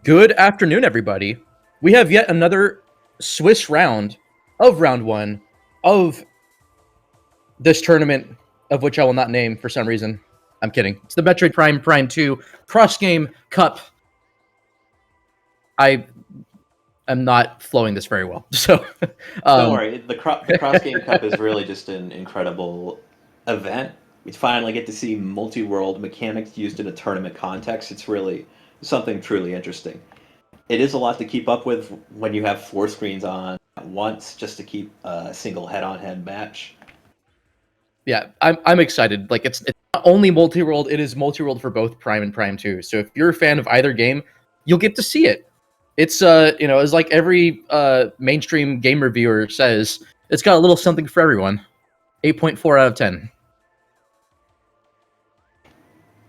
Good afternoon, everybody. We have yet another Swiss round of round one of this tournament, of which I will not name for some reason. I'm kidding. It's the Metroid Prime 2 Cross Game Cup. I am not flowing this very well. So, Don't um, worry, the Cross Game Cup is really just an incredible event. We finally get to see multi-world mechanics used in a tournament context. It's really something truly interesting. It is a lot to keep up with when you have four screens on at once just to keep a single head-on-head match. yeah, I'm excited. Like it's not only multi-world, it is multi-world for both Prime and Prime 2. So if you're a fan of either game, you'll get to see it. It's as like every mainstream game reviewer says, it's got a little something for everyone. 8.4 out of 10.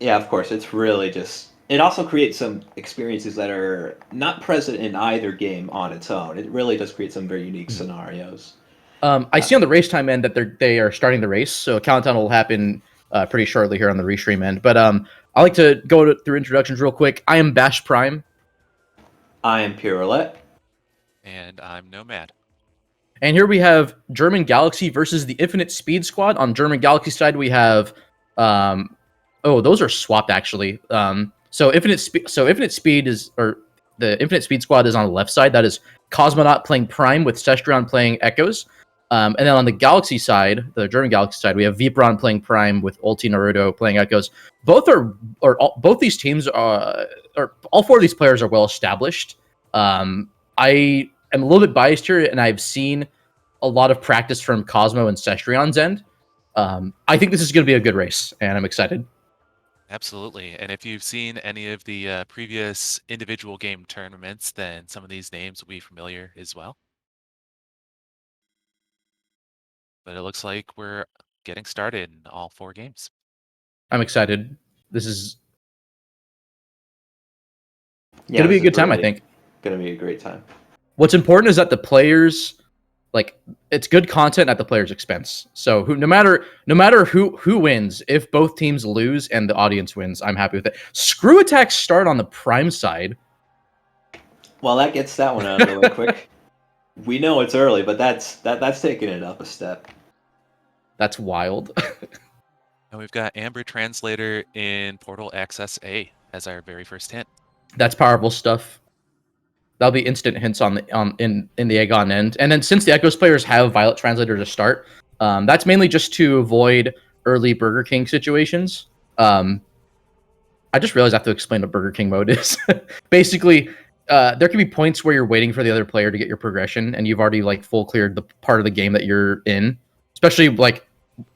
Yeah, of course, it's really just it also creates some experiences that are not present in either game on its own. It really does create some very unique scenarios. I see on the race time end that they are starting the race, so countdown will happen pretty shortly here on the restream end. But I like to go through introductions real quick. I am Bash Prime, I am Purelette. And I'm Nomad. and here we have German Galaxy versus the Infinite Speed Squad. On German Galaxy side, we have oh, those are swapped actually. So Infinite Speed is or the Infinite Speed Squad is on the left side. That is Cosmonaut playing Prime with Sestrion playing Echoes. And then on the Galaxy side, the German Galaxy side, we have Vipron playing Prime with Ulti Naruto playing Echoes. Both these teams or all four of these players are well established. I am a little bit biased here, and I've seen a lot of practice from Cosmo and Sestrion's end. I think this is going to be a good race, and I'm excited. Absolutely. And if you've seen any of the previous individual game tournaments, then some of these names will be familiar as well. But it looks like we're getting started in all four games. I'm excited. This is Yeah, going to be a this is good time, I really think. going to be a great time. What's important is that the players like it's good content at the player's expense. So no matter who wins, if both teams lose and the audience wins, I'm happy with it. Screw attacks start on the Prime side. Well, that gets that one out of the way quick. We know it's early, but that's taking it up a step. That's wild. And we've got Amber Translator in Portal Access A as our very first hint. That's powerful stuff. That'll be instant hints on the in the Aegon end. And then since the Echoes players have Violet Translator to start, that's mainly just to avoid early Burger King situations. I just realized I have to explain what Burger King mode is. Basically, there can be points where you're waiting for the other player to get your progression, and you've already like full cleared the part of the game that you're in, especially like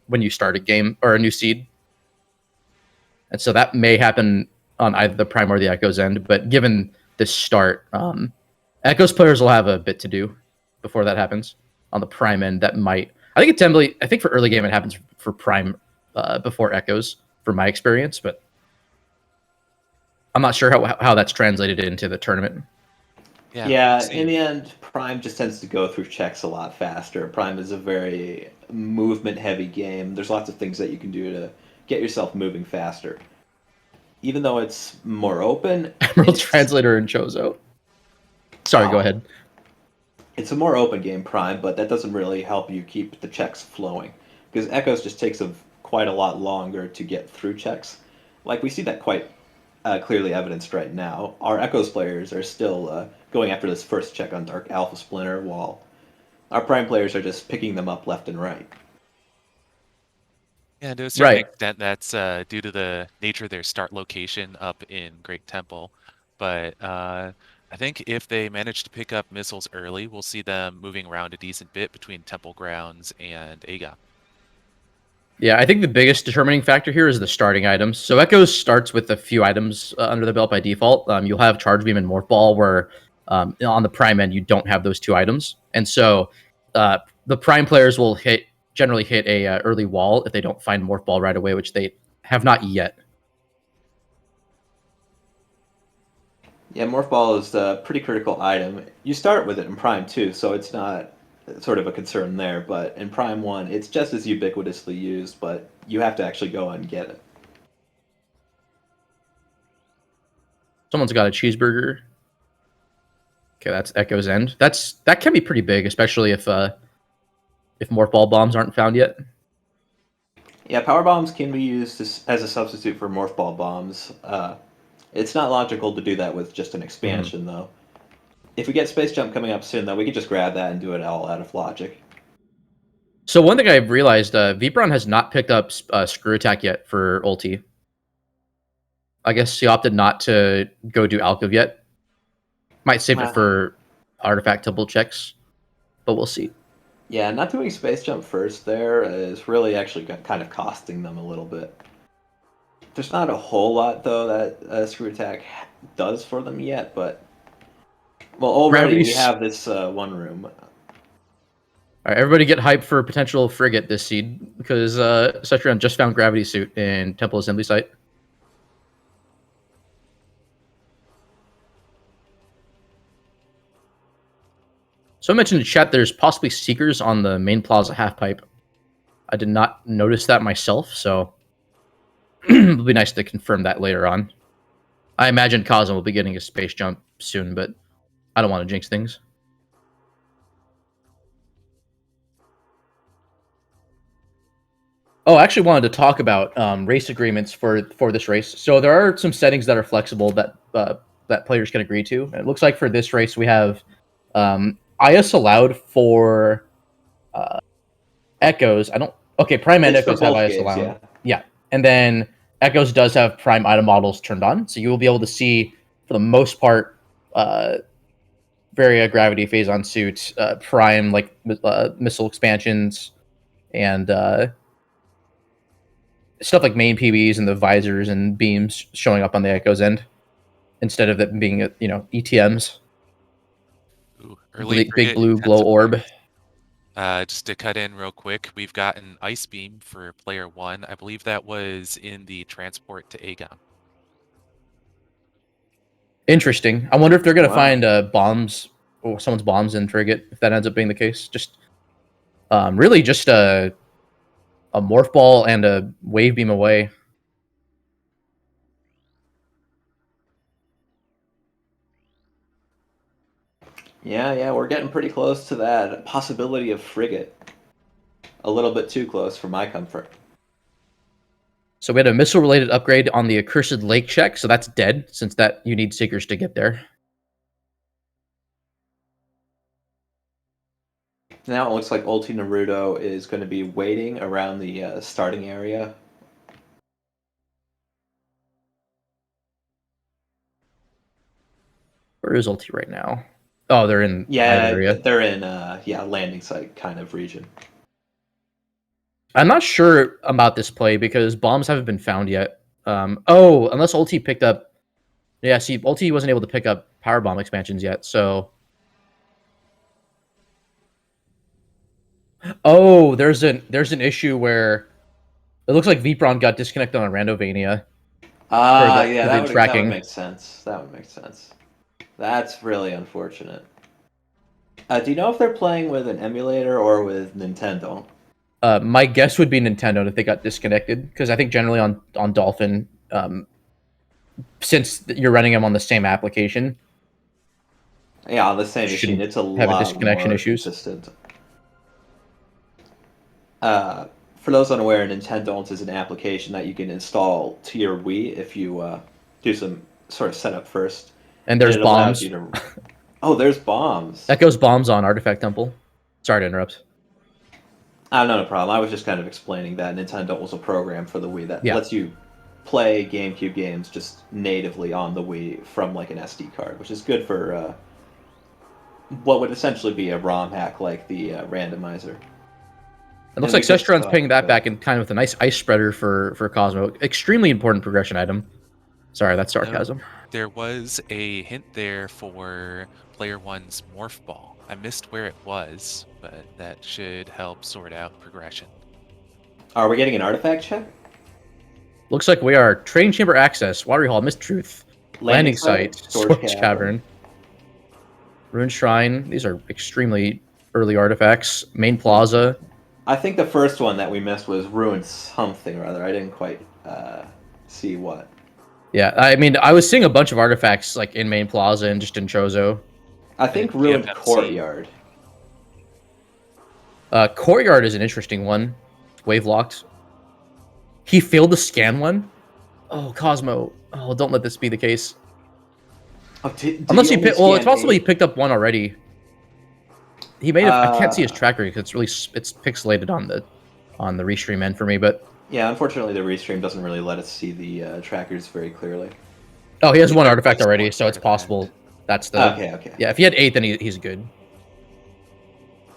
when you start a game or a new seed. And so that may happen on either the Prime or the Echoes end. But given this start, Echoes players will have a bit to do before that happens. On the Prime end, that might. I think for early game it happens for Prime before Echoes, from my experience, but I'm not sure how that's translated into the tournament. Yeah, in the end, Prime just tends to go through checks a lot faster. Prime is a very movement-heavy game. There's lots of things that you can do to get yourself moving faster. Even though it's more open, Emerald Translator and Chozo. Sorry, go ahead. It's a more open game, Prime, but that doesn't really help you keep the checks flowing. Because Echoes just takes quite a lot longer to get through checks. Like, we see that quite clearly evidenced right now. Our Echoes players are still going after this first check on Dark Alpha Splinter, while our Prime players are just picking them up left and right. Yeah, to a certain extent, that's due to the nature of their start location up in Great Temple. But I think if they manage to pick up missiles early, we'll see them moving around a decent bit between Temple Grounds and Aga. Yeah, I think the biggest determining factor here is the starting items. So Echoes starts with a few items under the belt by default. You'll have Charge Beam and Morph Ball, where on the Prime end you don't have those two items, and so the Prime players will generally hit a early wall if they don't find Morph Ball right away, which they have not yet. Yeah, Morph Ball is a pretty critical item. You start with it in Prime 2, so it's not sort of a concern there, but in Prime 1, it's just as ubiquitously used, but you have to actually go and get it. Someone's got a cheeseburger. Okay, that's Echo's End. That can be pretty big, especially if morph ball bombs aren't found yet. Yeah, power bombs can be used as a substitute for morph ball bombs. It's not logical to do that with just an expansion, though. If we get Space Jump coming up soon, though, we could just grab that and do it all out of logic. So one thing I've realized, Vipron has not picked up Screw Attack yet for ulti. I guess he opted not to go do Alcove yet. Might save it for artifact temple checks, but we'll see. Yeah, not doing Space Jump first there is really actually kind of costing them a little bit. There's not a whole lot, though, that Screw Attack does for them yet, but... Well, already we have this one room. All right, everybody get hyped for potential frigate this seed, because Cetrion just found Gravity Suit in Temple Assembly Site. So I mentioned in chat there's possibly Seekers on the main plaza half pipe. I did not notice that myself, so it'll be nice to confirm that later on. I imagine Cosmo will be getting a Space Jump soon, but I don't want to jinx things. Oh, I actually wanted to talk about race agreements for this race. So there are some settings that are flexible that that players can agree to. And it looks like for this race we have IS allowed for Echoes. Prime and Echoes have IS allowed. Yeah, and then Echoes does have Prime item models turned on, so you will be able to see for the most part Varia Gravity Phazon suits, Prime missile expansions, and stuff like main PBs and the visors and beams showing up on the Echo's End instead of it being ETMs. Ooh, big blue glow orb. Just to cut in real quick, we've got an Ice Beam for player 1. I believe that was in the transport to Aegon. Interesting. I wonder if they're going to find bombs or someone's bombs in Frigate, if that ends up being the case. Just really just a morph ball and a wave beam away. Yeah, we're getting pretty close to that possibility of frigate. A little bit too close for my comfort. So we had a missile-related upgrade on the Accursed Lake check, so that's dead, since that you need Seekers to get there. Now it looks like Ulti Naruto is going to be waiting around the starting area. Where is Ulti right now? Oh, they're in area. They're in landing site kind of region. I'm not sure about this play because bombs haven't been found yet. Unless Ulti picked up... Yeah, see, Ulti wasn't able to pick up power bomb expansions yet, so... Oh, there's an issue where it looks like Vipron got disconnected on Randovania. That would make sense. That would make sense. That's really unfortunate. Do you know if they're playing with an emulator or with Nintendo? My guess would be Nintendo if they got disconnected, because I think generally on Dolphin, since you're running them on the same application. Yeah, on the same machine, it's a lot disconnection more issues. Consistent. For those unaware, Nintendo is an application that you can install to your Wii if you do some sort of setup first. And there's bombs. There's bombs. Echo's bombs on Artifact Temple. Sorry to interrupt. No problem. I was just kind of explaining that Nintendo was a program for the Wii that lets you play GameCube games just natively on the Wii from like an SD card, which is good for what would essentially be a ROM hack like the randomizer. It looks like Cestrion's paying that back in kind of with a nice ice spreader for Cosmo. Extremely important progression item. Sorry, that's sarcasm. There was a hint there for player 1's Morph Ball. I missed where it was, but that should help sort out progression. Are we getting an artifact check? Looks like we are Train Chamber Access, Watery Hall, Mistruth, Landing Site, Storage Cavern, Rune Shrine. These are extremely early artifacts. Main Plaza. I think the first one that we missed was Ruined something or other. I didn't quite see what. Yeah, I mean, I was seeing a bunch of artifacts like in Main Plaza and just in Chozo. I think And ruined GFMC. Courtyard. Courtyard is an interesting one. Wave locked. He failed to scan one. Oh, Cosmo. Oh, don't let this be the case. Oh, did Unless he he only picked. Well, it's scan possible he 8? picked up one already. He may have. I can't see his tracker because it's pixelated on the restream end for me. But Yeah, unfortunately, the restream doesn't really let us see the trackers very clearly. oh, he has one There artifact was already, one so it's artifact. possible. That's the. Okay. Yeah, if he had 8, then he's good.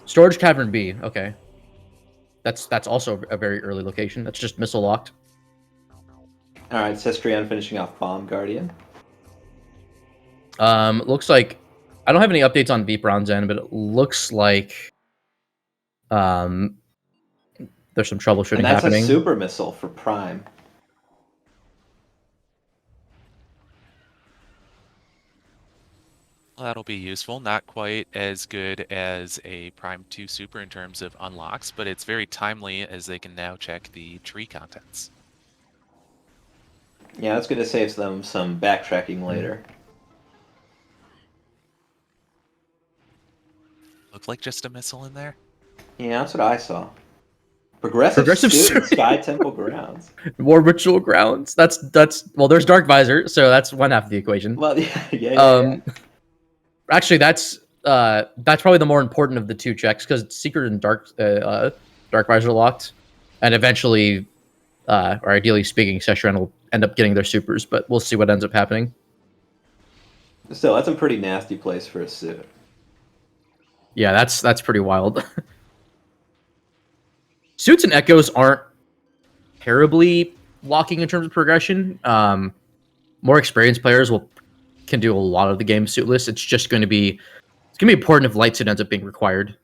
Storage Cavern B. Okay. That's also a very early location. That's just missile locked. All right, Cestrion finishing off Bomb Guardian. Looks like I don't have any updates on Deep Bronze End, but it looks like there's some troubleshooting And that's happening. a super missile for Prime. Well, that'll be useful. Not quite as good as a Prime 2 Super in terms of unlocks, but it's very timely as they can now check the tree contents. Yeah, that's going to save them some backtracking later. Looked like just a missile in there. Yeah, that's what I saw. Progressive student, Sky Temple Grounds. War Ritual Grounds. That's well, there's Dark Visor, so that's one half of the equation. Well, yeah. Actually, that's probably the more important of the two checks because Secret and Dark Visor locked, and eventually, or ideally speaking, Session will end up getting their supers, but we'll see what ends up happening. Still, that's a pretty nasty place for a suit. Yeah, that's pretty wild. Suits and Echoes aren't terribly locking in terms of progression. More experienced players can do a lot of the game suitless. It's gonna be important if light suit ends up being required.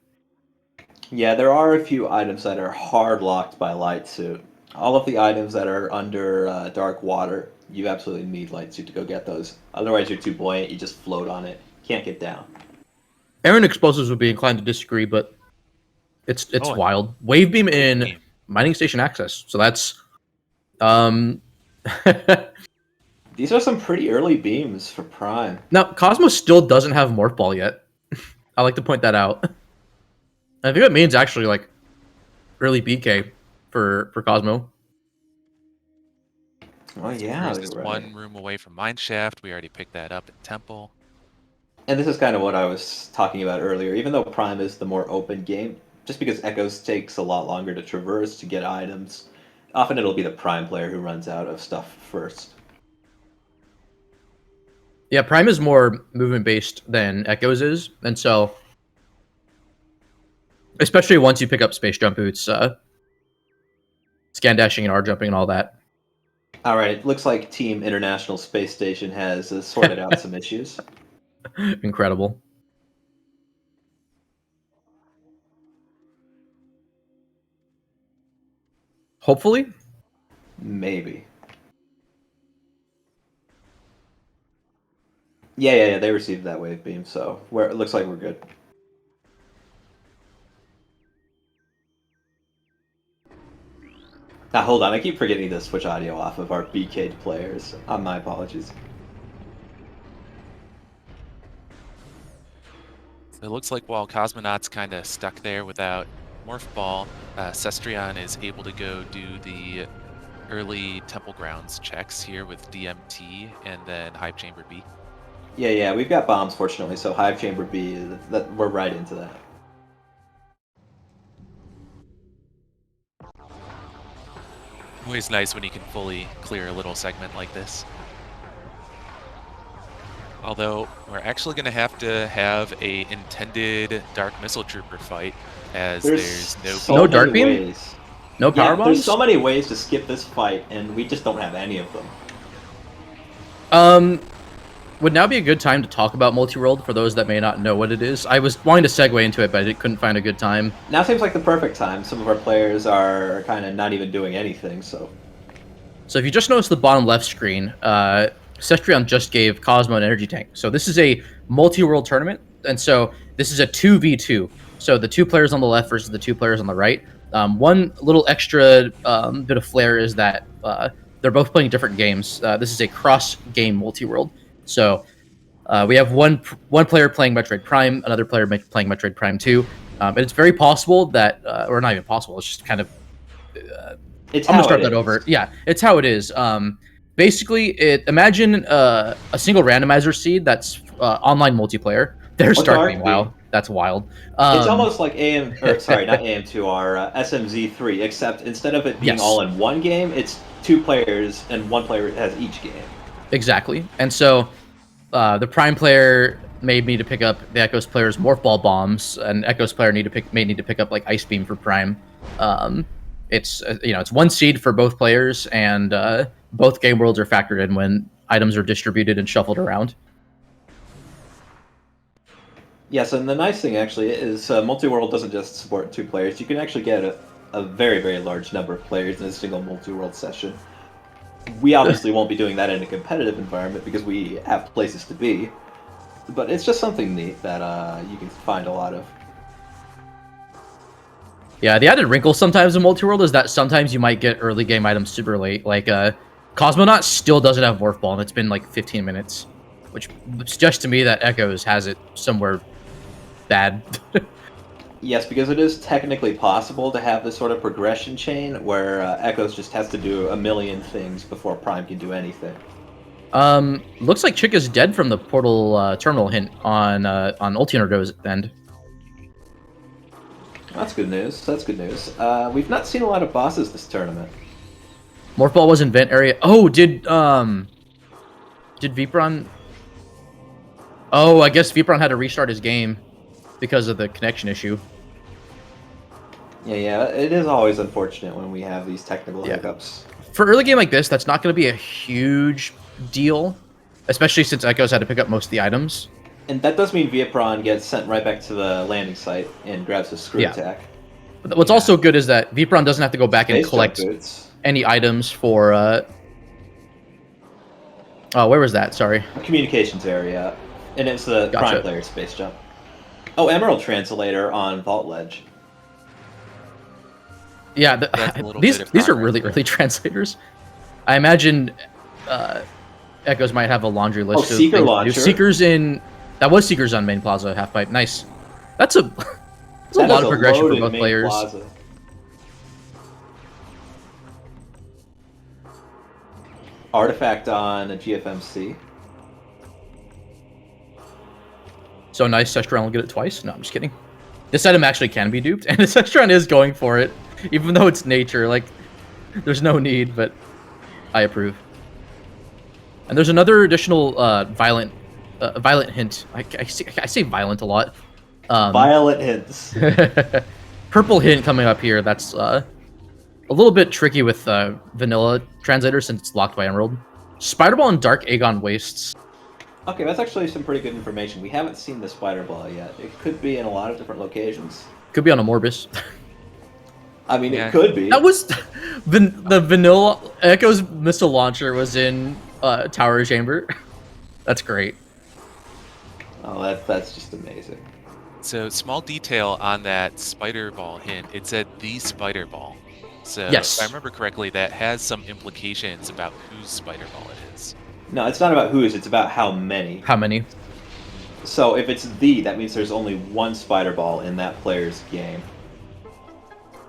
Yeah, there are a few items that are hard locked by light suit. All of the items that are under dark water, you absolutely need light suit to go get those. Otherwise, you're too buoyant. You just float on it. Can't get down. Aaron Explosives would be inclined to disagree, but it's wild. Wave Beam in Mining Station Access. So that's These are some pretty early beams for Prime. Now, Cosmos still doesn't have Morph Ball yet. I like to point that out. I think that means actually like early BK for Cosmo. Oh yeah, There's just one room away from Mineshaft. We already picked that up at Temple. And this is kind of what I was talking about earlier. Even though Prime is the more open game, just because Echoes takes a lot longer to traverse to get items, often it'll be the Prime player who runs out of stuff first. Yeah, Prime is more movement based than Echoes is, and so especially once you pick up space jump boots, scan dashing and R jumping and all that. All right, it looks like Team International Space Station has sorted out some issues. Incredible. Hopefully. Maybe. Yeah, they received that wave beam, so it looks like we're good. Now, hold on, I keep forgetting to switch audio off of our BK'd players. My apologies. So it looks like while Cosmonaut's kind of stuck there without Morph Ball, Cestrion is able to go do the early Temple Grounds checks here with DMT and then Hive Chamber B. Yeah, we've got bombs, fortunately, so Hive Chamber B, we're right into that. Always nice when you can fully clear a little segment like this. Although, we're actually going to have a intended Dark Missile Trooper fight, as there's no Dark Beam? No Power Bombs? There's so many ways to skip this fight, and we just don't have any of them. Would now be a good time to talk about Multi-World for those that may not know what it is? I was wanting to segue into it, but I couldn't find a good time. Now seems like the perfect time. Some of our players are kind of not even doing anything, so... So if you just notice the bottom left screen, Cestrion just gave Cosmo an energy tank. So this is a multi-world tournament, and so this is a 2v2. So the 2 players on the left versus the 2 players on the right. One little extra bit of flair is that the they're both playing different games. This is a cross-game multi-world. So we have one player playing Metroid Prime, another player playing Metroid Prime 2. And it's very possible that, or not even possible, it's just kind of... It's I'm how gonna start it that is. over. Yeah, it's how it is. Basically, imagine a single randomizer seed that's online multiplayer. There's What Start dark Beam. Wow, beam? that's wild. It's almost like not AM2R, SMZ3, except instead of it being Yes. all in one game, it's 2 players and 1 player has each game. Exactly. And so the Prime player may need to pick up the Echoes player's Morph Ball bombs, and Echoes player may need to pick up like Ice Beam for Prime. It's it's 1 seed for both players, and both game worlds are factored in when items are distributed and shuffled around. Yes, and the nice thing actually is multi-world doesn't just support 2 players. You can actually get a very, very large number of players in a single multi-world session. We obviously won't be doing that in a competitive environment because we have places to be, but it's just something neat that you can find a lot of. Yeah, the added wrinkle sometimes in multi-world is that sometimes you might get early game items super late. Like Cosmonaut still doesn't have Morph Ball, and it's been like 15 minutes, which suggests to me that Echoes has it somewhere bad. Yes, because it is technically possible to have this sort of progression chain where Echoes just has to do a million things before Prime can do anything. Looks like Chick is dead from the portal terminal hint on Ultionerdo's end. That's good news. That's good news. We've not seen a lot of bosses this tournament. Morph Ball was in vent area. Oh, did Vipron? Oh, I guess Vipron had to restart his game because of the connection issue. Yeah, it is always unfortunate when we have these technical hiccups. For early game like this, that's not going to be a huge deal, especially since Echoes had to pick up most of the items. And that does mean Viapron gets sent right back to the landing site and grabs his screw attack. But what's also good is that Vipron doesn't have to go back and collect any items for... Oh, where was that? Sorry. Communications area. And it's the Prime player space jump. Oh, Emerald Translator on Vault Ledge. Yeah, these are really early translators. I imagine Echoes might have a laundry list of Seeker Launcher. Seekers in... That was Seekers on Main Plaza, Half Pipe. Nice. That's a lot of progression for both players. Plaza. Artifact on a GFMC. So nice, Sestron will get it twice. No, I'm just kidding. This item actually can be duped, and Sestron is going for it, even though it's nature. Like, there's no need, but I approve. And there's another additional violent hint. I say violent a lot. Violent hints. Purple hint coming up here. That's a little bit tricky with vanilla translator since it's locked by Emerald. Spider Ball and Dark Aegon Wastes. Okay, that's actually some pretty good information. We haven't seen the Spider Ball yet. It could be in a lot of different locations. Could be on a Morbus. I mean, it could be. That was the vanilla Echoes missile launcher was in Tower Chamber. That's great. Oh, that's just amazing. So, small detail on that Spider Ball hint. It said the Spider Ball. So, yes. if I remember correctly, that has some implications about whose Spider Ball it is. No, it's not about whose, it's about how many. How many? So if it's the, that means there's only one Spider Ball in that player's game.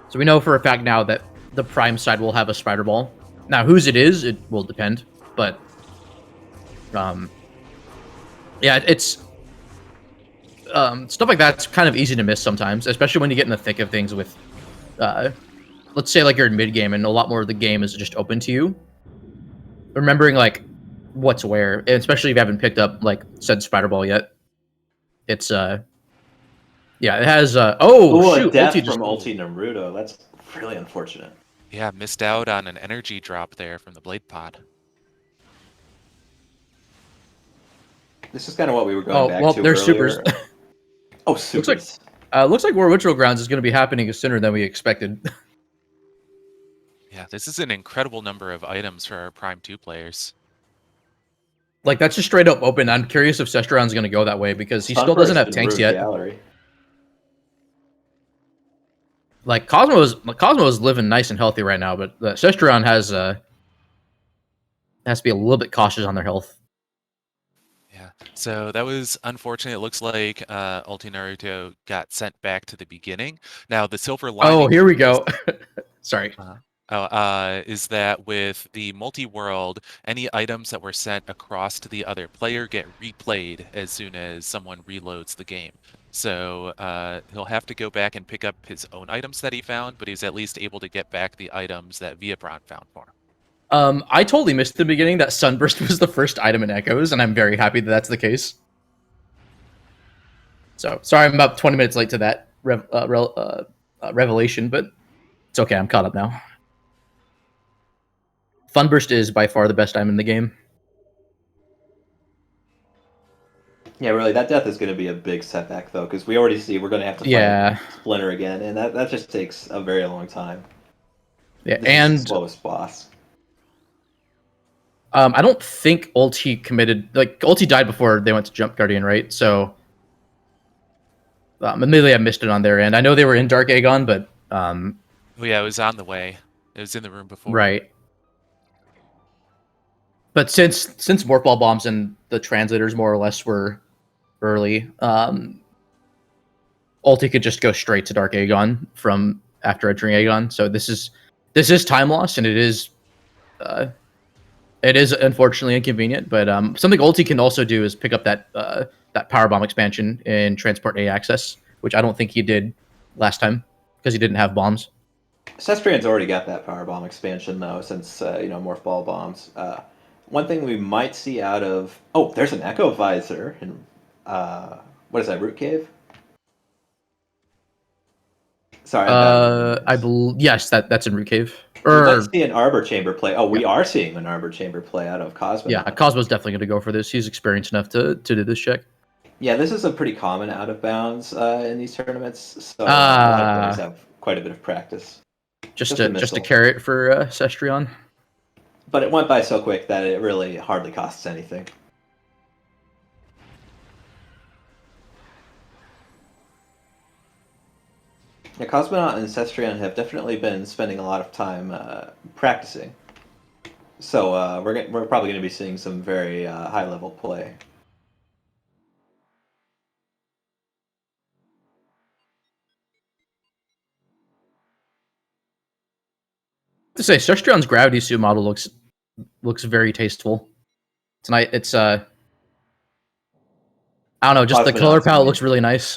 So we know for a fact now that the Prime side will have a Spider Ball. Now, whose it is, it will depend. But, yeah, it's... stuff like that's kind of easy to miss sometimes, especially when you get in the thick of things with... let's say, like, you're in mid-game and a lot more of the game is just open to you. Remembering, like, what's where, especially if you haven't picked up, like, said Spider Ball yet. It's, yeah, it has, shoot, a death from Ulti Naruto. That's really unfortunate. Yeah, missed out on an energy drop there from the Blade Pod. This is kind of what we were going back to there's earlier. supers. Oh, supers. Looks like War Ritual Grounds is going to be happening sooner than we expected. Yeah, this is an incredible number of items for our Prime 2 players. Like, that's just straight up open. I'm curious if Sestron's going to go that way, because he still doesn't have tanks yet. Gallery. Like, Cosmo's living nice and healthy right now, but Sestron has has to be a little bit cautious on their health. Yeah, so that was unfortunate. It looks like Ulti Naruto got sent back to the beginning. Now, the silver lining Oh, here we for this, go. Sorry. is that with the multi-world, any items that were sent across to the other player get replayed as soon as someone reloads the game. So he'll have to go back and pick up his own items that he found, but he's at least able to get back the items that Viabron found for him. I totally missed the beginning that Sunburst was the first item in Echoes, and I'm very happy that that's the case. So, sorry I'm about 20 minutes late to that revelation, but it's okay, I'm caught up now. Funburst is by far the best item in the game. Yeah, really, that death is going to be a big setback, though, because we already see we're going to have to fight Splinter again, and that just takes a very long time. Yeah, this and is the slowest boss. I don't think Ulti committed... Like, Ulti died before they went to Jump Guardian, right? So, admittedly, I missed it on their end. I know they were in Dark Aegon, but... Oh yeah, it was on the way. It was in the room before. Right. But since Morph Ball Bombs and the translators more or less were early, Ulti could just go straight to Dark Aegon from after entering Aegon. So this is time loss, and it is unfortunately inconvenient. But something Ulti can also do is pick up that Power Bomb expansion in Transport A Access, which I don't think he did last time because he didn't have bombs. Cestrian's already got that Power Bomb expansion, though, since Morph Ball Bombs. One thing we might see out of... Oh, there's an Echo Visor in... what is that, Root Cave? Sorry, I believe... Yes, that's in Root Cave. We might see an Arbor Chamber play. Oh, we are seeing an Arbor Chamber play out of Cosmo. Yeah, Cosmo's definitely going to go for this. He's experienced enough to do this check. Yeah, this is a pretty common out of bounds in these tournaments, so a lot of players have quite a bit of practice. Just a carrot for Cestrion. But it went by so quick that it really hardly costs anything. Yeah, Cosmonaut and Cestrion have definitely been spending a lot of time practicing. So we're probably going to be seeing some very high-level play. To say, Cestrion's gravity suit model looks very tasteful. Tonight, it's I don't know, just the color palette looks really nice.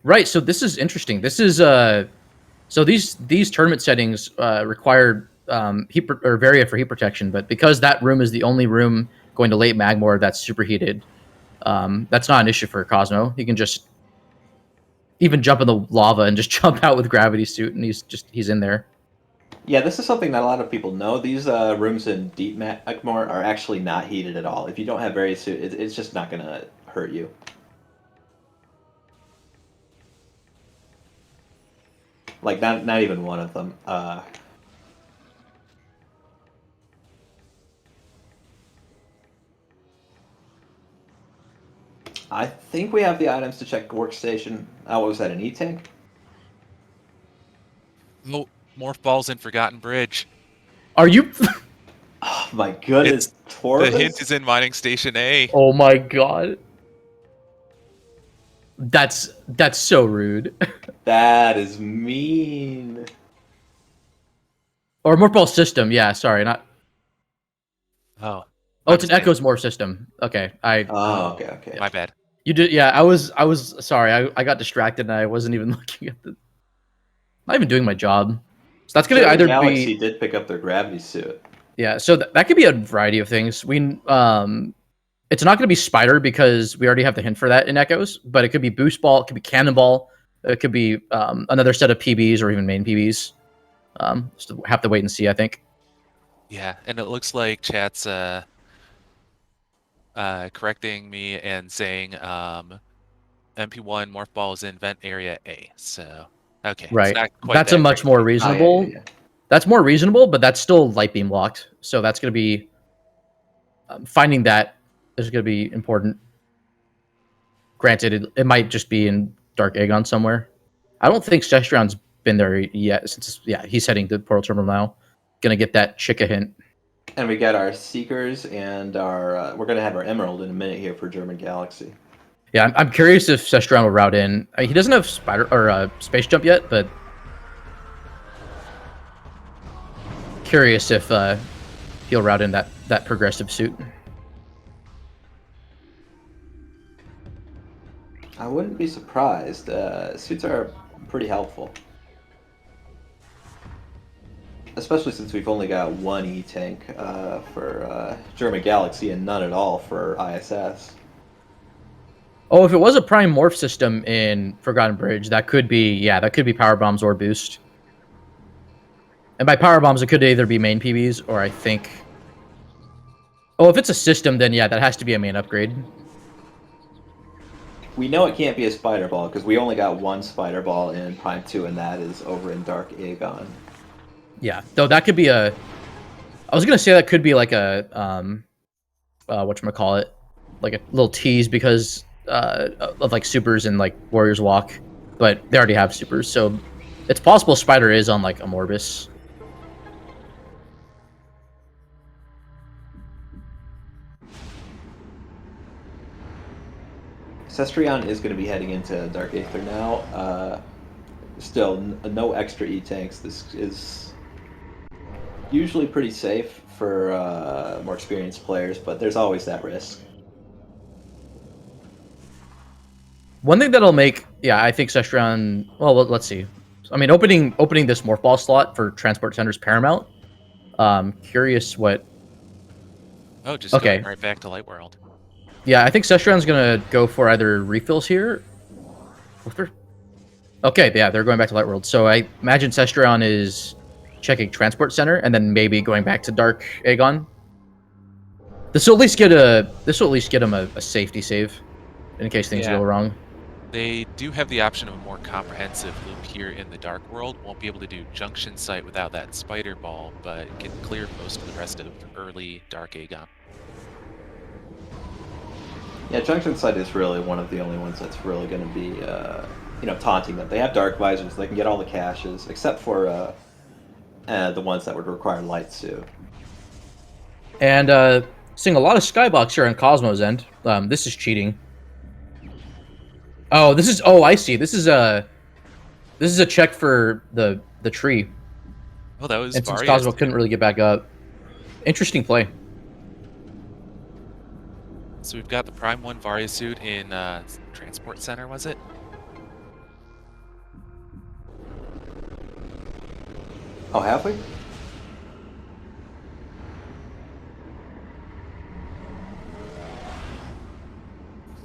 Right, so this is interesting. This is so these tournament settings require heat or Varia for heat protection, but because that room is the only room going to late Magmor that's superheated, that's not an issue for Cosmo. He can just even jump in the lava and just jump out with gravity suit, and he's in there. Yeah, this is something that a lot of people know. These rooms in Deep Magmor are actually not heated at all. If you don't have Varia suit, it's just not going to hurt you. Like, not even one of them. I think we have the items to check workstation. What was that, an E-Tank? No, Morph Ball's in Forgotten Bridge. Are you... Oh my goodness, the hint is in Mining Station A. Oh my god. That's so rude. That is mean. Or Morph Ball system, yeah, sorry, not... Oh, it's an Echo's Morph system. Okay, okay. My bad. You did, yeah, I was sorry, I got distracted and I wasn't even looking at the... Not even doing my job. So that's going to either Galaxy be... did pick up their gravity suit. Yeah, so that could be a variety of things. It's not going to be Spider because we already have the hint for that in Echoes, but it could be Boost Ball, it could be Cannonball, it could be another set of PBs or even main PBs. Just have to wait and see, I think. Yeah, and it looks like chat's correcting me and saying MP1 Morph Ball is in Vent Area A. So, okay. Right. That's a much more reasonable... yeah. That's more reasonable, but that's still light beam locked. So that's going to be... finding that is going to be important. Granted, it might just be in Dark Aegon somewhere. I don't think Cestrion's been there yet, since, yeah, he's heading to Portal Terminal now. gonna get that Chica hint. And we got our Seekers and our we're gonna have our Emerald in a minute here for German Galaxy. Yeah, I'm curious if Sestron will route in. He doesn't have spider or space jump yet, but curious if he'll route in that progressive suit. I wouldn't be surprised. Suits are pretty helpful. Especially since we've only got one E-Tank for German Galaxy and none at all for ISS. Oh, if it was a prime morph system in Forgotten Bridge, that could be power bombs or boost. And by power bombs, it could either be main PBs or I think. Oh, if it's a system, then yeah, that has to be a main upgrade. We know it can't be a Spider Ball because we only got one Spider Ball in Prime 2, and that is over in Dark Aegon. Yeah, though that could be a. I was gonna say that could be like a whatchamacallit, like a little tease because of like supers and like Warriors Walk, but they already have supers, so it's possible Spider is on like a Morbus. Cestrion is going to be heading into Dark Aether now. Still, no extra E-Tanks. This is usually pretty safe for more experienced players, but there's always that risk. One thing that'll make, yeah, I think Cestrion. Well, let's see. I mean, opening this morph ball slot for transport centers paramount. Curious what. Oh, just okay. going right back to Light World. Yeah, I think Cestrion's gonna go for either refills here. Okay, yeah, they're going back to Light World. So I imagine Cestrion is checking transport center and then maybe going back to Dark Aegon. This will at least get him a safety save in case things go wrong. They do have the option of a more comprehensive loop here in the Dark World. Won't be able to do Junction Site without that Spider Ball, but can clear most of the rest of early Dark Aegon. Yeah, Junction Site is really one of the only ones that's really going to be, taunting them. They have Dark Visors, they can get all the caches, except for the ones that would require Light Suit. And seeing a lot of Skybox here on Cosmo's end. This is cheating. Oh, this is. Oh, I see. This is a check for the tree. Oh, that was. And since Cosmo couldn't really get back up, interesting play. So we've got the Prime 1 Varia suit in Transport Center, was it? Oh, have we?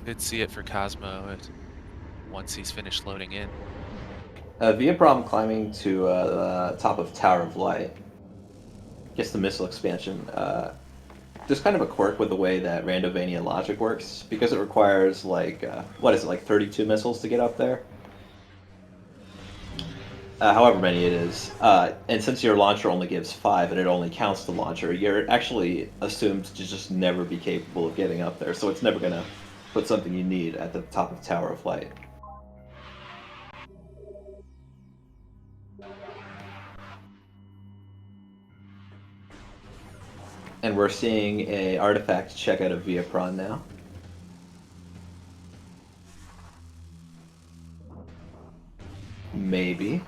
Could see it for Cosmo once he's finished loading in. Via problem climbing to the top of Tower of Light. Guess the missile expansion. There's kind of a quirk with the way that Randovania logic works, because it requires like, 32 missiles to get up there? However many it is. And since your launcher only gives 5 and it only counts the launcher, you're actually assumed to just never be capable of getting up there, so it's never going to put something you need at the top of Tower of Light. And we're seeing a artifact check out of Viapron now. Maybe.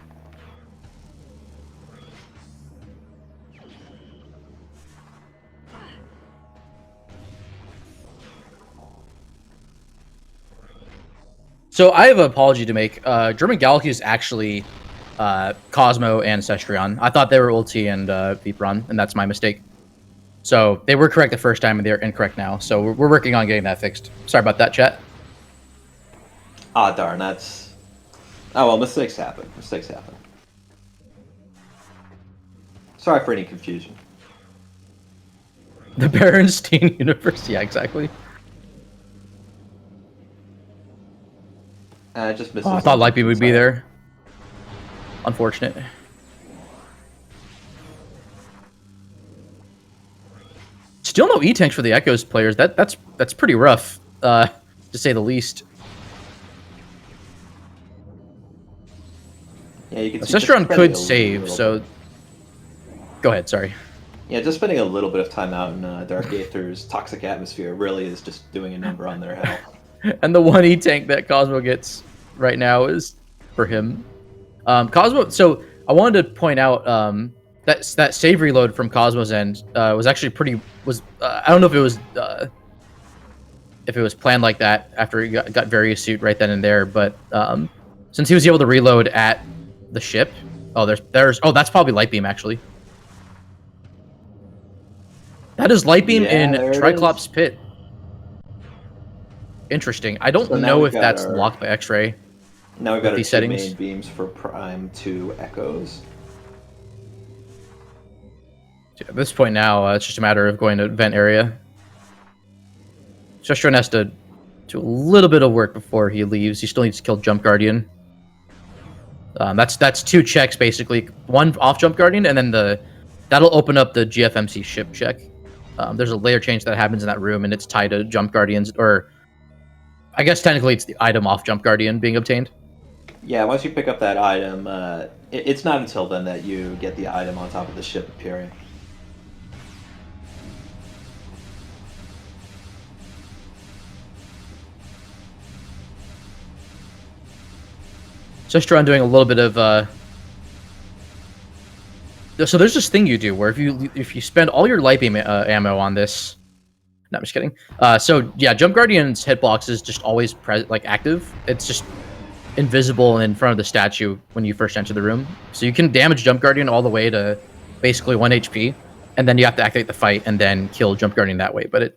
So I have an apology to make. German Galaxy is actually Cosmo and Cestrion. I thought they were Ulti and Vipron, and that's my mistake. So they were correct the first time, and they're incorrect now. So we're working on getting that fixed. Sorry about that, chat. Ah, darn, that's... Oh, well, mistakes happen. Mistakes happen. Sorry for any confusion. The Berenstein universe? Yeah, exactly. Just missed. Oh, I thought Lightbeam would be there. Unfortunate. Still no E-tanks for the Echoes players. That's pretty rough, to say the least. Yeah, you can see Cestrion could save, so Go ahead. Sorry. Yeah, just spending a little bit of time out in Dark Aether's toxic atmosphere really is just doing a number on their health. And the one E tank that Cosmo gets right now is for him. Cosmo. So I wanted to point out that save reload from Cosmo's end was actually pretty. I don't know if it was planned like that after he got various suit right then and there, but since he was able to reload at the ship. Oh, that's probably light beam actually. That is light beam in Triclops pit. Interesting. I don't know if that's locked by X-ray. Now we've got our two main beams for Prime, 2 Echoes. At this point now, it's just a matter of going to vent area. Shestron has to do a little bit of work before he leaves. He still needs to kill Jump Guardian. That's 2 checks basically. 1 off Jump Guardian, and then that'll open up the GFMC ship check. There's a layer change that happens in that room, and it's tied to Jump Guardians, or I guess technically it's the item off Jump Guardian being obtained. Yeah, once you pick up that item, it's not until then that you get the item on top of the ship appearing. Sistron doing a little bit of so there's this thing you do where if you spend all your light beam ammo on this. No, I'm just kidding. So yeah, Jump Guardian's hitbox is just always active. It's just invisible in front of the statue when you first enter the room. So you can damage Jump Guardian all the way to basically 1 HP, and then you have to activate the fight and then kill Jump Guardian that way. But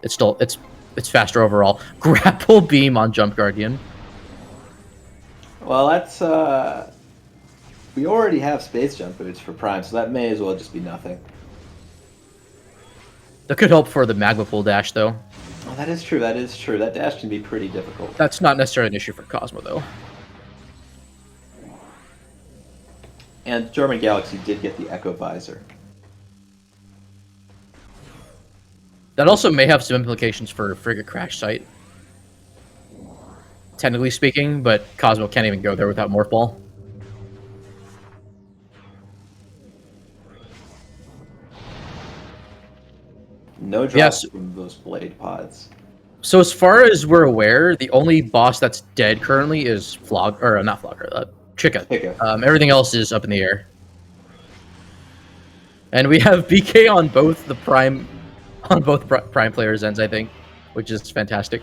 it's faster overall. Grapple beam on Jump Guardian. Well, that's we already have space jump boots for Prime, so that may as well just be nothing. That could help for the magma pool dash, though. Oh, that is true. That is true. That dash can be pretty difficult. That's not necessarily an issue for Cosmo, though. And German Galaxy did get the Echo Visor. That also may have some implications for Frigate Crash Site. Technically speaking, but Cosmo can't even go there without Morph Ball. No drops from those blade pods. So as far as we're aware, the only boss that's dead currently is Chica. Everything else is up in the air. And we have BK on both the Prime players' ends, I think, which is fantastic.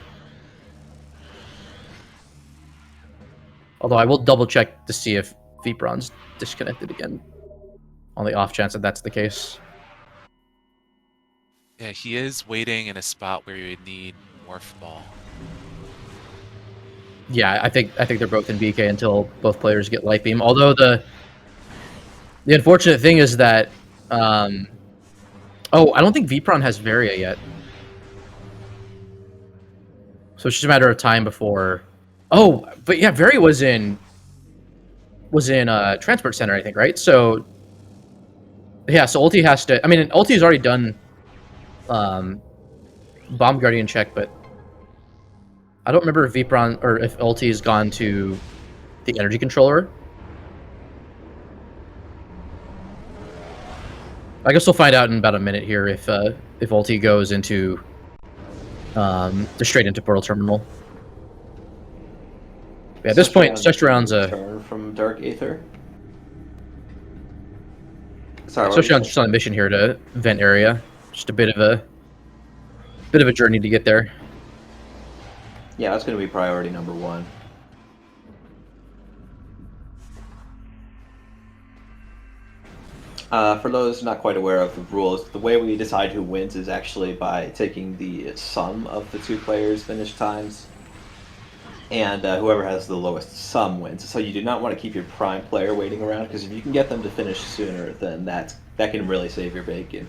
Although I will double check to see if Vipron's disconnected again, on the off chance that that's the case. Yeah, he is waiting in a spot where you would need Morph Ball. Yeah, I think they're both in BK until both players get Light Beam. Although the unfortunate thing is that, I don't think Vipron has Varia yet. So it's just a matter of time before. Oh, but yeah, Varia was in Transport Center, I think, right? So yeah, so Ulti has to. I mean, Ulti's already done Bomb Guardian check, but I don't remember if Vipron or if Ulti's gone to the energy controller. I guess we'll find out in about a minute here if Ulti goes into straight into Portal Terminal. Yeah, at this point, Sestround's a turn from Dark Aether. Sorry, Sestround's just on a mission here to vent area. Just a bit of a journey to get there. Yeah, that's going to be priority number 1. For those not quite aware of the rules, the way we decide who wins is actually by taking the sum of the 2 players' finish times. And whoever has the lowest sum wins. So you do not want to keep your prime player waiting around, because if you can get them to finish sooner, then that can really save your bacon.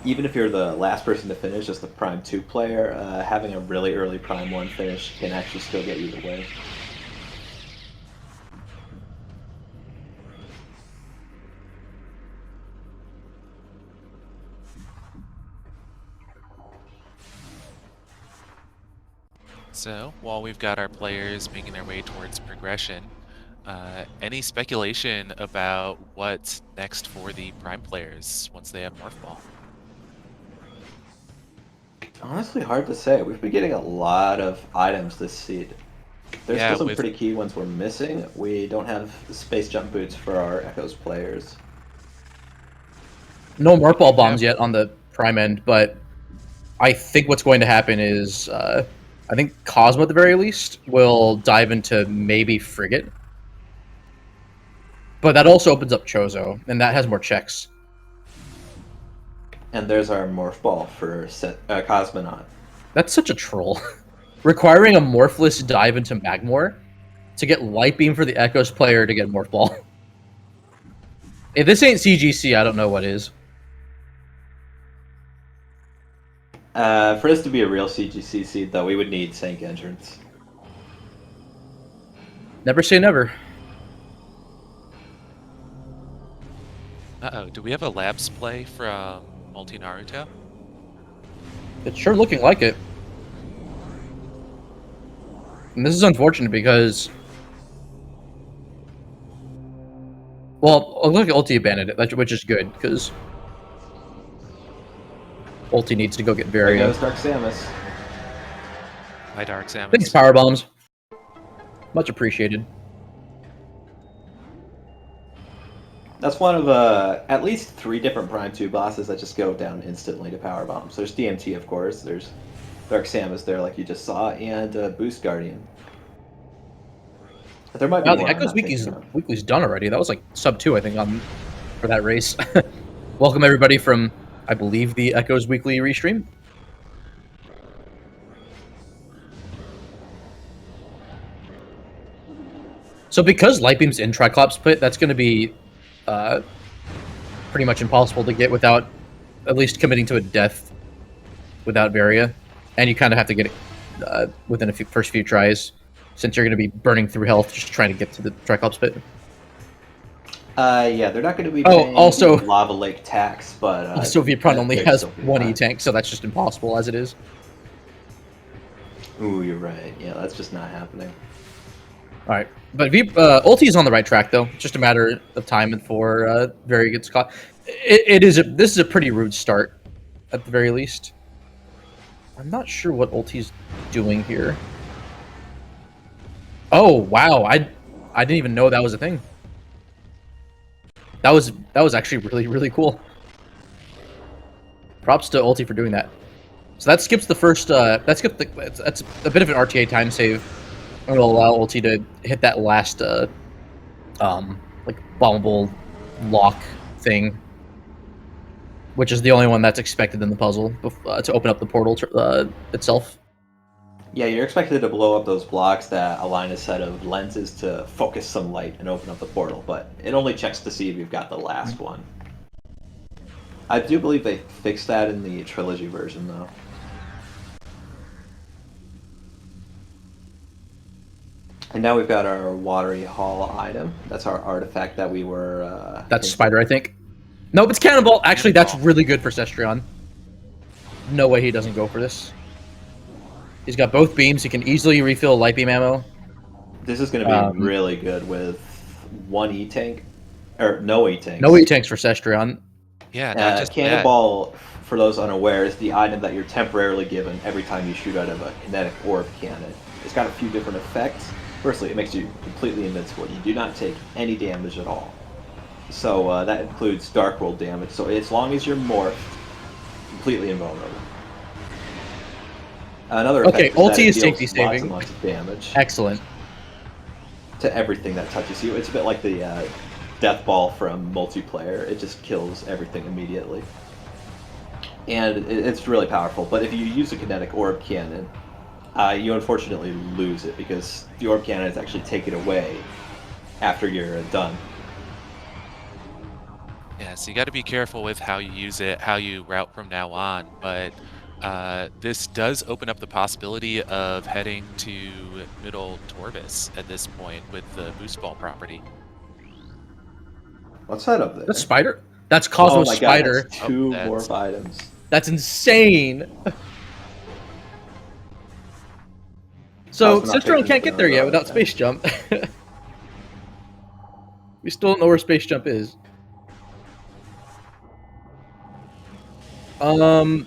Even if you're the last person to finish, just the prime 2 player, having a really early prime 1 finish can actually still get you the win. So, while we've got our players making their way towards progression, Any speculation about what's next for the Prime players once they have Morph Ball? Honestly, hard to say. We've been getting a lot of items this seed. There's Yeah, still some with pretty key ones we're missing. We don't have space jump boots for our Echoes players. No Morph Ball do bombs have- yet on the Prime end, but I think what's going to happen is I think Cosmo at the very least will dive into maybe Frigate. But that also opens up Chozo, and that has more checks. And there's our Morph Ball for Cosmonaut. That's such a troll. Requiring a Morphless dive into Magmor to get Light Beam for the Echoes player to get Morph Ball. If this ain't CGC, I don't know what is. For this to be a real CGC seed, though, we would need Sank Entrance. Never say never. Uh-oh, do we have a Labs play from Multi Naruto? It's sure looking like it. And this is unfortunate because... Well, look at Ulti abandoned it, which is good, because... Ulti needs to go get There Varia. goes Dark Samus. Hi, Dark Samus. Thanks, Power Bombs. Much appreciated. That's one of at least 3 different Prime 2 bosses that just go down instantly to Power Bombs. There's DMT, of course. There's Dark Samus there, like you just saw, and Boost Guardian. But there might be Wow, more the I'm Echoes not thinking of. weekly's done already. That was like sub 2, I think, for that race. Welcome everybody from, I believe, the Echoes Weekly restream. So because Light Beam's in Triclops Pit, that's going to be pretty much impossible to get without at least committing to a death without Varia. And you kind of have to get it within the first few tries, since you're going to be burning through health just trying to get to the Triclops Pit. Yeah, they're not going to be paying also- Lava Lake tax, but... Also, Vipron only they're has still pretty one high. E-Tank, so that's just impossible as it is. Ooh, you're right. Yeah, that's just not happening. Alright, but Ulti is on the right track, though. It's just a matter of time before Varia gets caught. This is a pretty rude start, at the very least. I'm not sure what Ulti's doing here. Oh, wow, I didn't even know that was a thing. That was actually really, really cool. Props to Ulti for doing that. So that skips the first, that's a bit of an RTA time save. And it'll allow Ulti to hit that last, like, bombable lock thing. Which is the only one that's expected in the puzzle, to open up the portal itself. Yeah, you're expected to blow up those blocks that align a set of lenses to focus some light and open up the portal, but it only checks to see if you've got the last one. I do believe they fixed that in the trilogy version, though. And now we've got our Watery Hall item. That's our artifact that we were... That's Spider, I think. Nope, it's Cannonball! Actually, that's really good for Cestrion. No way he doesn't go for this. He's got both beams, he can easily refill light beam ammo. This is going to be really good with one E-Tank, or no E-Tanks. No E-Tanks for Cestrion. Yeah, not just Cannonball, for those unaware, is the item that you're temporarily given every time you shoot out of a kinetic orb cannon. It's got a few different effects. Firstly, it makes you completely invincible. You do not take any damage at all. So that includes Dark World damage. So as long as you're morphed, completely invulnerable. Another effect Okay, is ulti that it is deals safety lots saving. and lots of damage Excellent. to everything that touches you. It's a bit like the Death Ball from multiplayer. It just kills everything immediately. And it's really powerful. But if you use a kinetic orb cannon, you unfortunately lose it because the orb cannon is actually taken away after you're done. Yeah, so you got to be careful with how you use it, how you route from now on. But this does open up the possibility of heading to Middle Torvis at this point with the Boost Ball property. What's that up there? That's Spider? That's Cosmo oh my Spider. God, that's two Oh, morph items. That's insane. So Cosmonaut Cestrion pictures can't get there are yet out, without yeah. Space Jump. We still don't know where Space Jump is. Oh,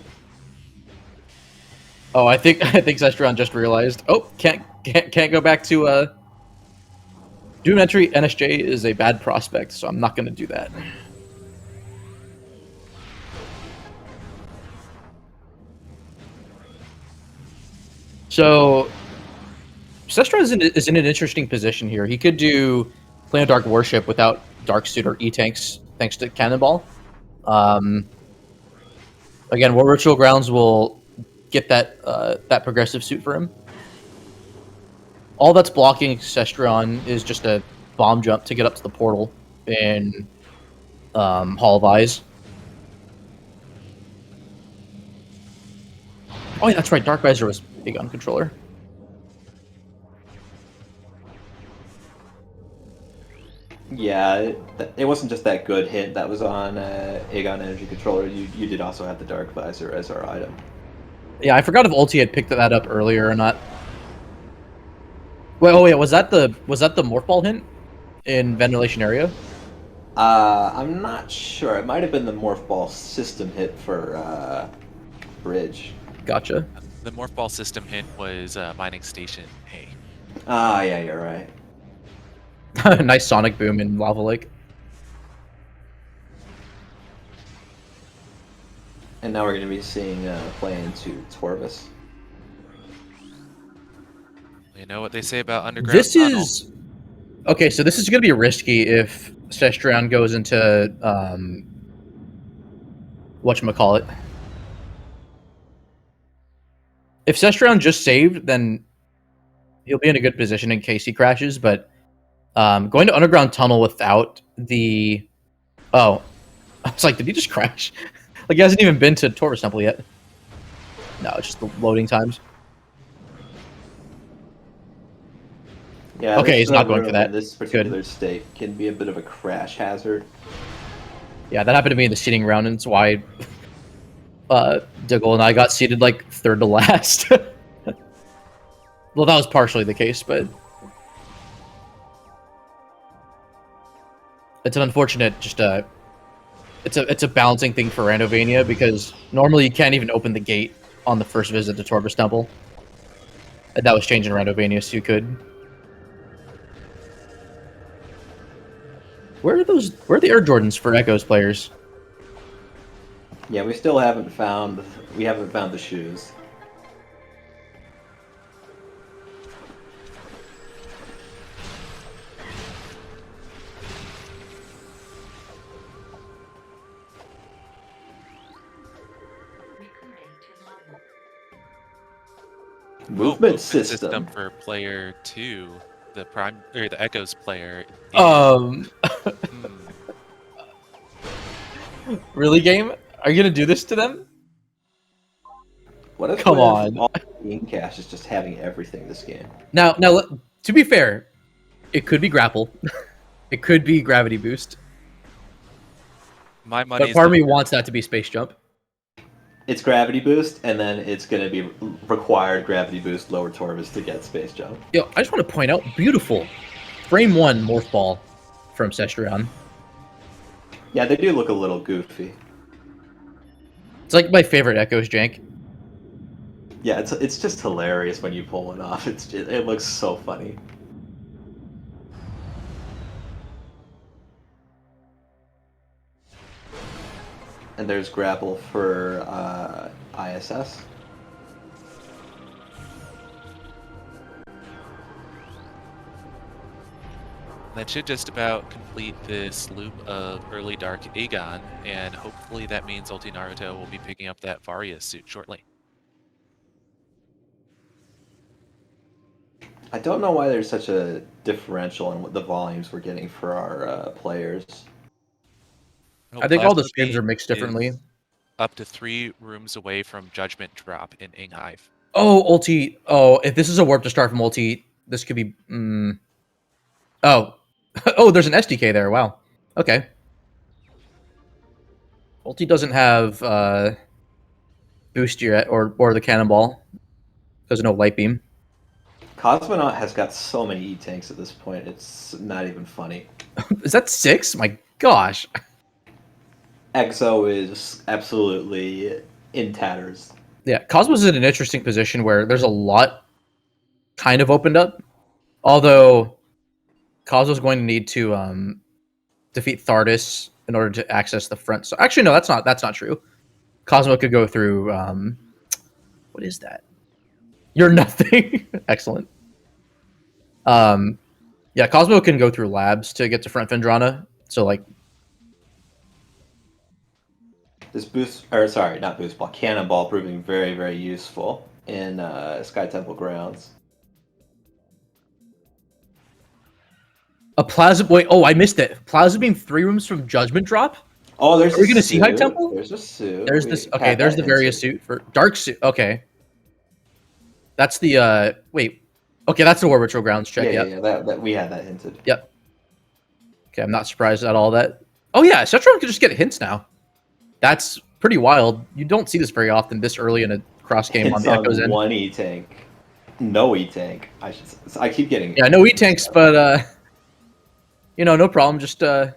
I think Zestron just realized. Oh, can't go back to Doom entry. NSJ is a bad prospect, so I'm not going to do that. So Zestron is in an interesting position here. He could do Plan of Dark Worship without Dark Suit or E-Tanks, thanks to Cannonball. Again, War Ritual Grounds will get that progressive suit for him. All that's blocking Cestron is just a bomb jump to get up to the portal in Hall of Eyes. Oh yeah, that's right. Dark Visor was big on controller. Yeah, it wasn't just that good hit that was on Aegon Energy Controller. You did also have the Dark Visor as our item. Yeah, I forgot if Ulti had picked that up earlier or not. Wait, oh yeah, was that the Morph Ball hint in Ventilation Area? I'm not sure. It might have been the Morph Ball system hit for Bridge. Gotcha. The Morph Ball system hint was Mining Station A. Ah, yeah, you're right. Nice Sonic Boom in Lava Lake. And now we're going to be seeing play into Torvis. You know what they say about underground This tunnel. is okay. So this is going to be risky if Cestron goes into whatchamacallit. If Cestron just saved, then he'll be in a good position in case he crashes. But going to underground tunnel without the I was like, did he just crash? Like he hasn't even been to Torvis Temple yet. No, it's just the loading times. Yeah. Okay, he's not going for that. This particular state can be a bit of a crash hazard. Yeah, that happened to me in the seating round, and it's why Diggle and I got seated like third to last. Well, that was partially the case, but it's an unfortunate it's a balancing thing for Randovania because normally you can't even open the gate on the first visit to Torvis Temple. And that was changed in Randovania, so you could. Where are the Air Jordans for Echoes players? Yeah, we still haven't found the shoes. Movement system for player 2, the prime or the Echoes player. Really, game? Are you gonna do this to them? What if Come on. all game cache is just having everything this game? Now, to be fair, it could be grapple, it could be gravity boost. My money. But part of me wants that to be space jump. It's gravity boost, and then it's going to be required gravity boost lower Torvis to get space jump. Yo, I just want to point out, beautiful frame 1 Morph Ball from Cestron. Yeah, they do look a little goofy. It's like my favorite Echoes jank. Yeah, it's just hilarious when you pull it off. It looks so funny. And there's grapple for ISS. That should just about complete this loop of early Dark Aegon, and hopefully that means Ulti Naruto will be picking up that Varia suit shortly. I don't know why there's such a differential in what the volumes we're getting for our players. Oh, I think all the Plasma streams are Beam mixed differently. is up to 3 rooms away from Judgment Drop in Inghive. Oh, Ulti. Oh, if this is a warp to start from Ulti, this could be... Oh. Oh, there's an SDK there. Wow. Okay. Ulti doesn't have boost yet, or the cannonball. There's no light beam. Cosmonaut has got so many E-tanks at this point, it's not even funny. Is that 6? My gosh. Exo is absolutely in tatters. Yeah, Cosmos is in an interesting position where there's a lot kind of opened up. Although Cosmo's going to need to defeat Thardus in order to access the front. So actually, no, that's not true. Cosmo could go through. What is that? You're nothing. Excellent. Yeah, Cosmo can go through labs to get to front Vendrana. So like, This boost, or sorry, not boost ball, cannonball proving very, very useful in Sky Temple grounds. a plasma. Wait, oh, I missed it. Plasma beam 3 rooms from Judgment Drop. Oh, there's. Are we gonna see High Temple? There's a suit. There's this. Okay, there's the various suit for Dark Suit. Okay, that's the. Wait. Okay, that's the War Ritual Grounds check. Yeah. That we had that hinted. Yep. Okay, I'm not surprised at all that. Oh yeah, Cetron could just get hints now. That's pretty wild. You don't see this very often this early in a cross game on the Echo's end. One E-tank. No E-tank. I keep getting. Yeah, no E-tanks, but no problem. Just oh,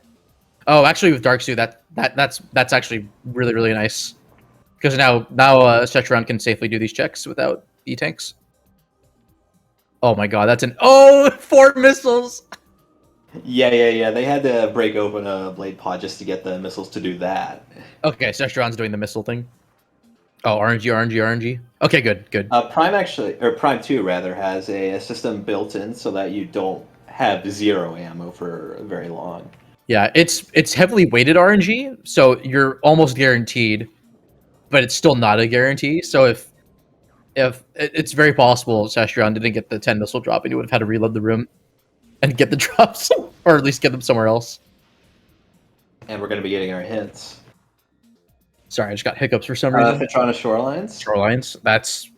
actually with Dark Suit, that's actually really, really nice. Because now Cetron can safely do these checks without E-tanks. Oh my god, that's 4 missiles! Yeah. They had to break open a blade pod just to get the missiles to do that. Okay, Cetron's doing the missile thing. Oh, RNG. Okay, good. Prime 2 rather, has a system built in so that you don't have 0 ammo for very long. Yeah, it's heavily weighted RNG, so you're almost guaranteed, but it's still not a guarantee. So if it's very possible Cetron didn't get the 10 missile drop, and you would have had to reload the room and get the drops, or at least get them somewhere else. And we're going to be getting our hints. Sorry, I just got hiccups for some reason. Fitrana Shorelines. Shorelines. That's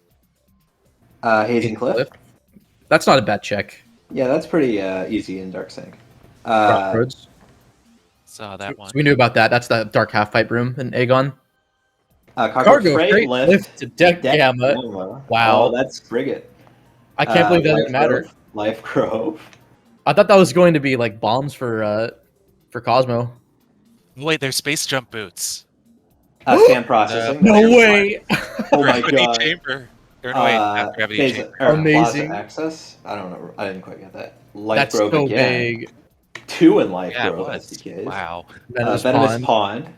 Hazing Cliff. That's not a bad check. Yeah, that's pretty easy in Dark Sync. Crossroads. Saw that one. So we knew about that. That's the Dark Half-Pipe room in Aegon. Cargo Freight Lift to Deck Gamma. Wow. Oh, that's Frigate. I can't believe that didn't matter. Life Grove. I thought that was going to be like bombs for Cosmo. Wait, they're space jump boots. Scan processing. No way! Oh my Gravity god. chamber. Or no, wait, not gravity chamber. Amazing. Plaza Access? I don't know. I didn't quite get that. Life That's Grove so again. big. 2 in Life Yeah, it Grove was. SDKs. Wow. Venomous Pond.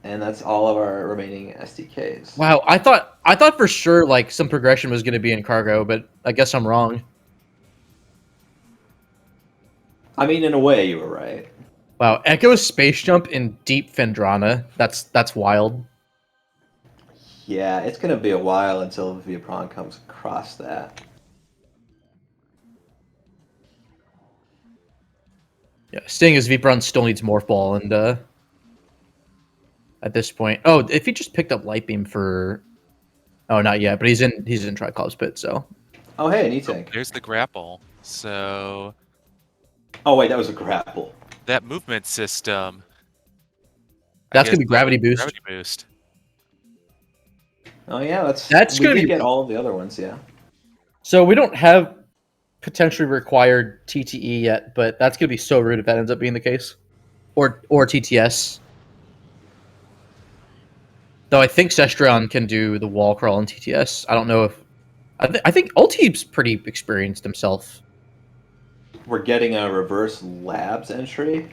And that's all of our remaining SDKs. Wow, I thought for sure like some progression was going to be in cargo, but I guess I'm wrong. I mean, in a way, you were right. Wow, Echo space jump in deep Vendrana. That's wild. Yeah, it's going to be a while until Viapron comes across that. Yeah, seeing as Vipron still needs Morph Ball, and at this point, oh, if he just picked up Light Beam for, oh, not yet, but he's in Triclops Pit, so. Oh, hey, an E-Tank. There's the grapple. So Oh, wait, that was a grapple. that movement system. That's gonna be gravity boost. Gravity boost. Oh, yeah, That's we gonna did be get all of the other ones, yeah. So we don't have potentially required TTE yet, but that's gonna be so rude if that ends up being the case, or TTS. Though I think Cestron can do the wall crawl in TTS. I don't know if I think Ulti's pretty experienced himself. We're getting a reverse labs entry.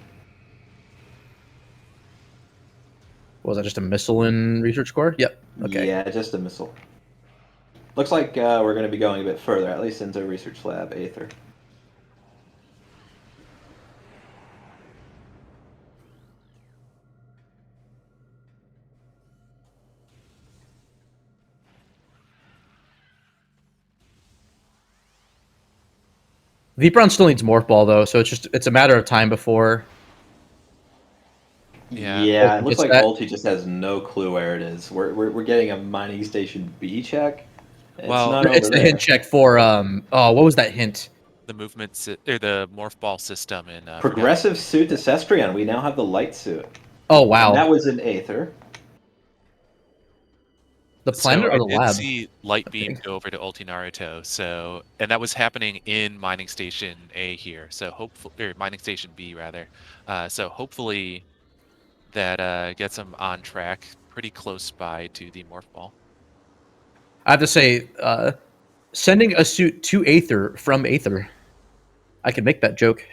Was that just a missile in research core? Yep. Okay. Yeah, just a missile. Looks like we're going to be going a bit further, at least into research lab Aether. Vipron still needs Morph Ball though, so it's a matter of time before. Yeah, it looks like that. Ulti just has no clue where it is. We're getting a mining station B check. It's Well, not over It's the there. hint check for oh, what was that hint? The movement or the morph ball system in Progressive suit to Cestrion. We now have the light suit. Oh wow. And that was in Aether. The planet So or I the did lab? see Light I Beam think. go over to Ulti Naruto, so and that was happening in Mining Station A here. So hopefully, or Mining Station B rather. So hopefully that gets him on track, pretty close by to the Morph Ball. I have to say, sending a suit to Aether from Aether. I could make that joke.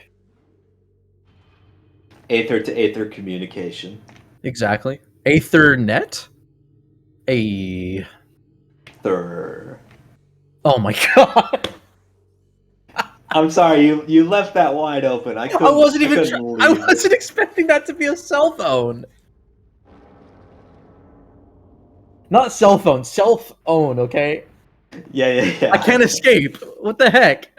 Aether to Aether communication. Exactly. Aethernet? A. Third. Oh my god. I'm sorry, you left that wide open. I couldn't. I couldn't I leave wasn't it. expecting that to be a cell phone. Not cell phone, self own, okay? Yeah, yeah, I yeah. can't escape. What the heck?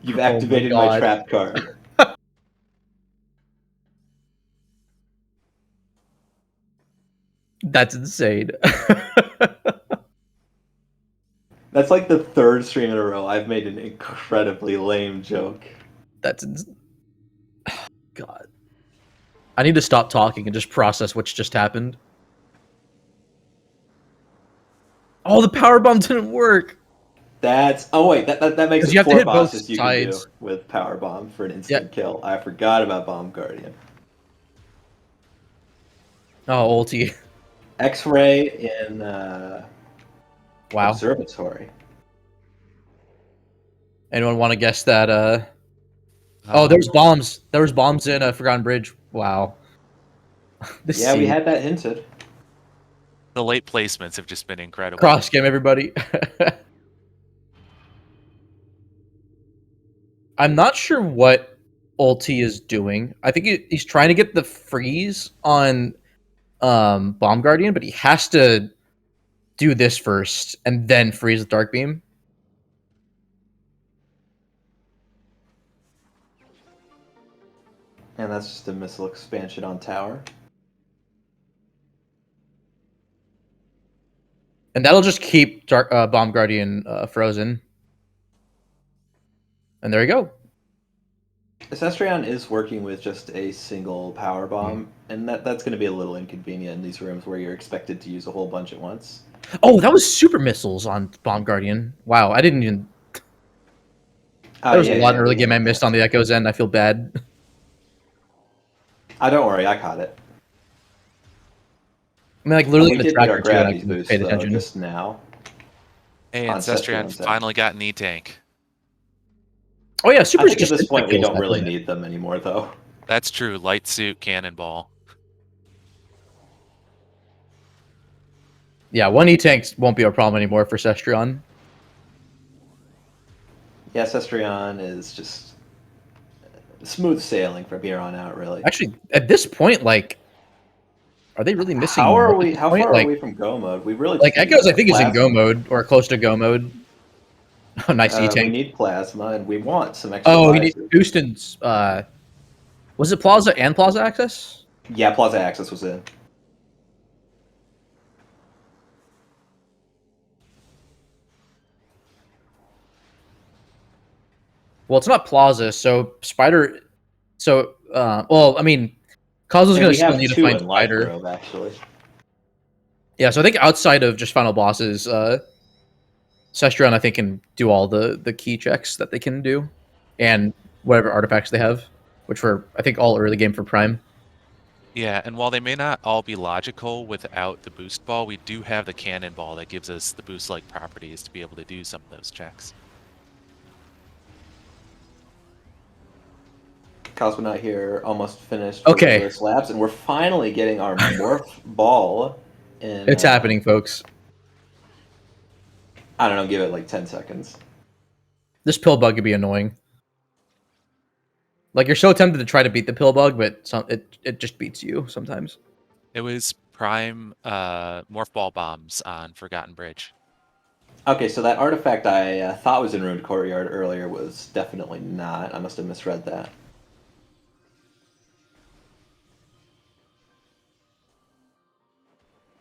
You've Oh my activated my god. trap card. That's insane. That's like the third stream in a row I've made an incredibly lame joke. That's God. I need to stop talking and just process what's just happened. Oh, the power bomb didn't work. That's wait, that makes Because it you have to 4 hit both bosses you can do sides. with power bomb for an Yeah. instant kill. I forgot about Bomb Guardian. Oh, ulti. X-ray in Wow. observatory. Anyone want to guess that? Oh, there's bombs. There was bombs in Forgotten Bridge. Wow. This Yeah, we seed. had that hinted. The late placements have just been incredible. Cross game, everybody. I'm not sure what ulti is doing. I think he's trying to get the freeze on Bomb Guardian, but he has to do this first and then freeze the Dark Beam. And that's just a missile expansion on tower. And that'll just keep Bomb Guardian frozen. And there you go. Cestrion is working with just a single power bomb, and that's going to be a little inconvenient in these rooms where you're expected to use a whole bunch at once. Oh, that was super missiles on Bomb Guardian. Wow, I didn't even. There was a lot in early game I missed on the Echo's end. I feel bad. Don't worry, I caught it. I mean, like literally we in the did get our tracker too, and I gravity couldn't boost pay though, attention. just now. Hey, On Ancestrion Cestrion's end. finally got an E-Tank. Oh yeah, I super. think at this point we don't really need them anymore, though. That's true. Light suit, cannonball. Yeah, one E-Tanks won't be a problem anymore for Cestrion. Yeah, Cestrion is just smooth sailing from here on out, really. Actually, at this point, like, are they really missing? How are we? How point? far Like, are we from go mode? We really like just need Echoes, I think, is in plasma. go mode or close to go mode. Oh, nice We E-Tank. need plasma, and we want some extra. Oh, you need Houston's. Was it Plaza and Plaza Access? Yeah, Plaza Access was in. Well, it's not Plaza, so Spider. So, well, I mean, Cosmo's going to still need to find Spider. Grove, actually. Yeah, so I think outside of just final bosses, Cestrion, I think, can do all the key checks that they can do, and whatever artifacts they have, which were, I think, all early game for Prime. Yeah, and while they may not all be logical without the boost ball, we do have the cannonball that gives us the boost-like properties to be able to do some of those checks. Cosmonaut here, almost finished. Okay. Labs, and we're finally getting our morph ball. In, it's happening, folks. I don't know. Give it like 10 seconds. This pill bug could be annoying. Like, you're so tempted to try to beat the pill bug, but it just beats you sometimes. It was Prime Morph Ball bombs on Forgotten Bridge. Okay, so that artifact I thought was in Ruined Courtyard earlier was definitely not. I must have misread that.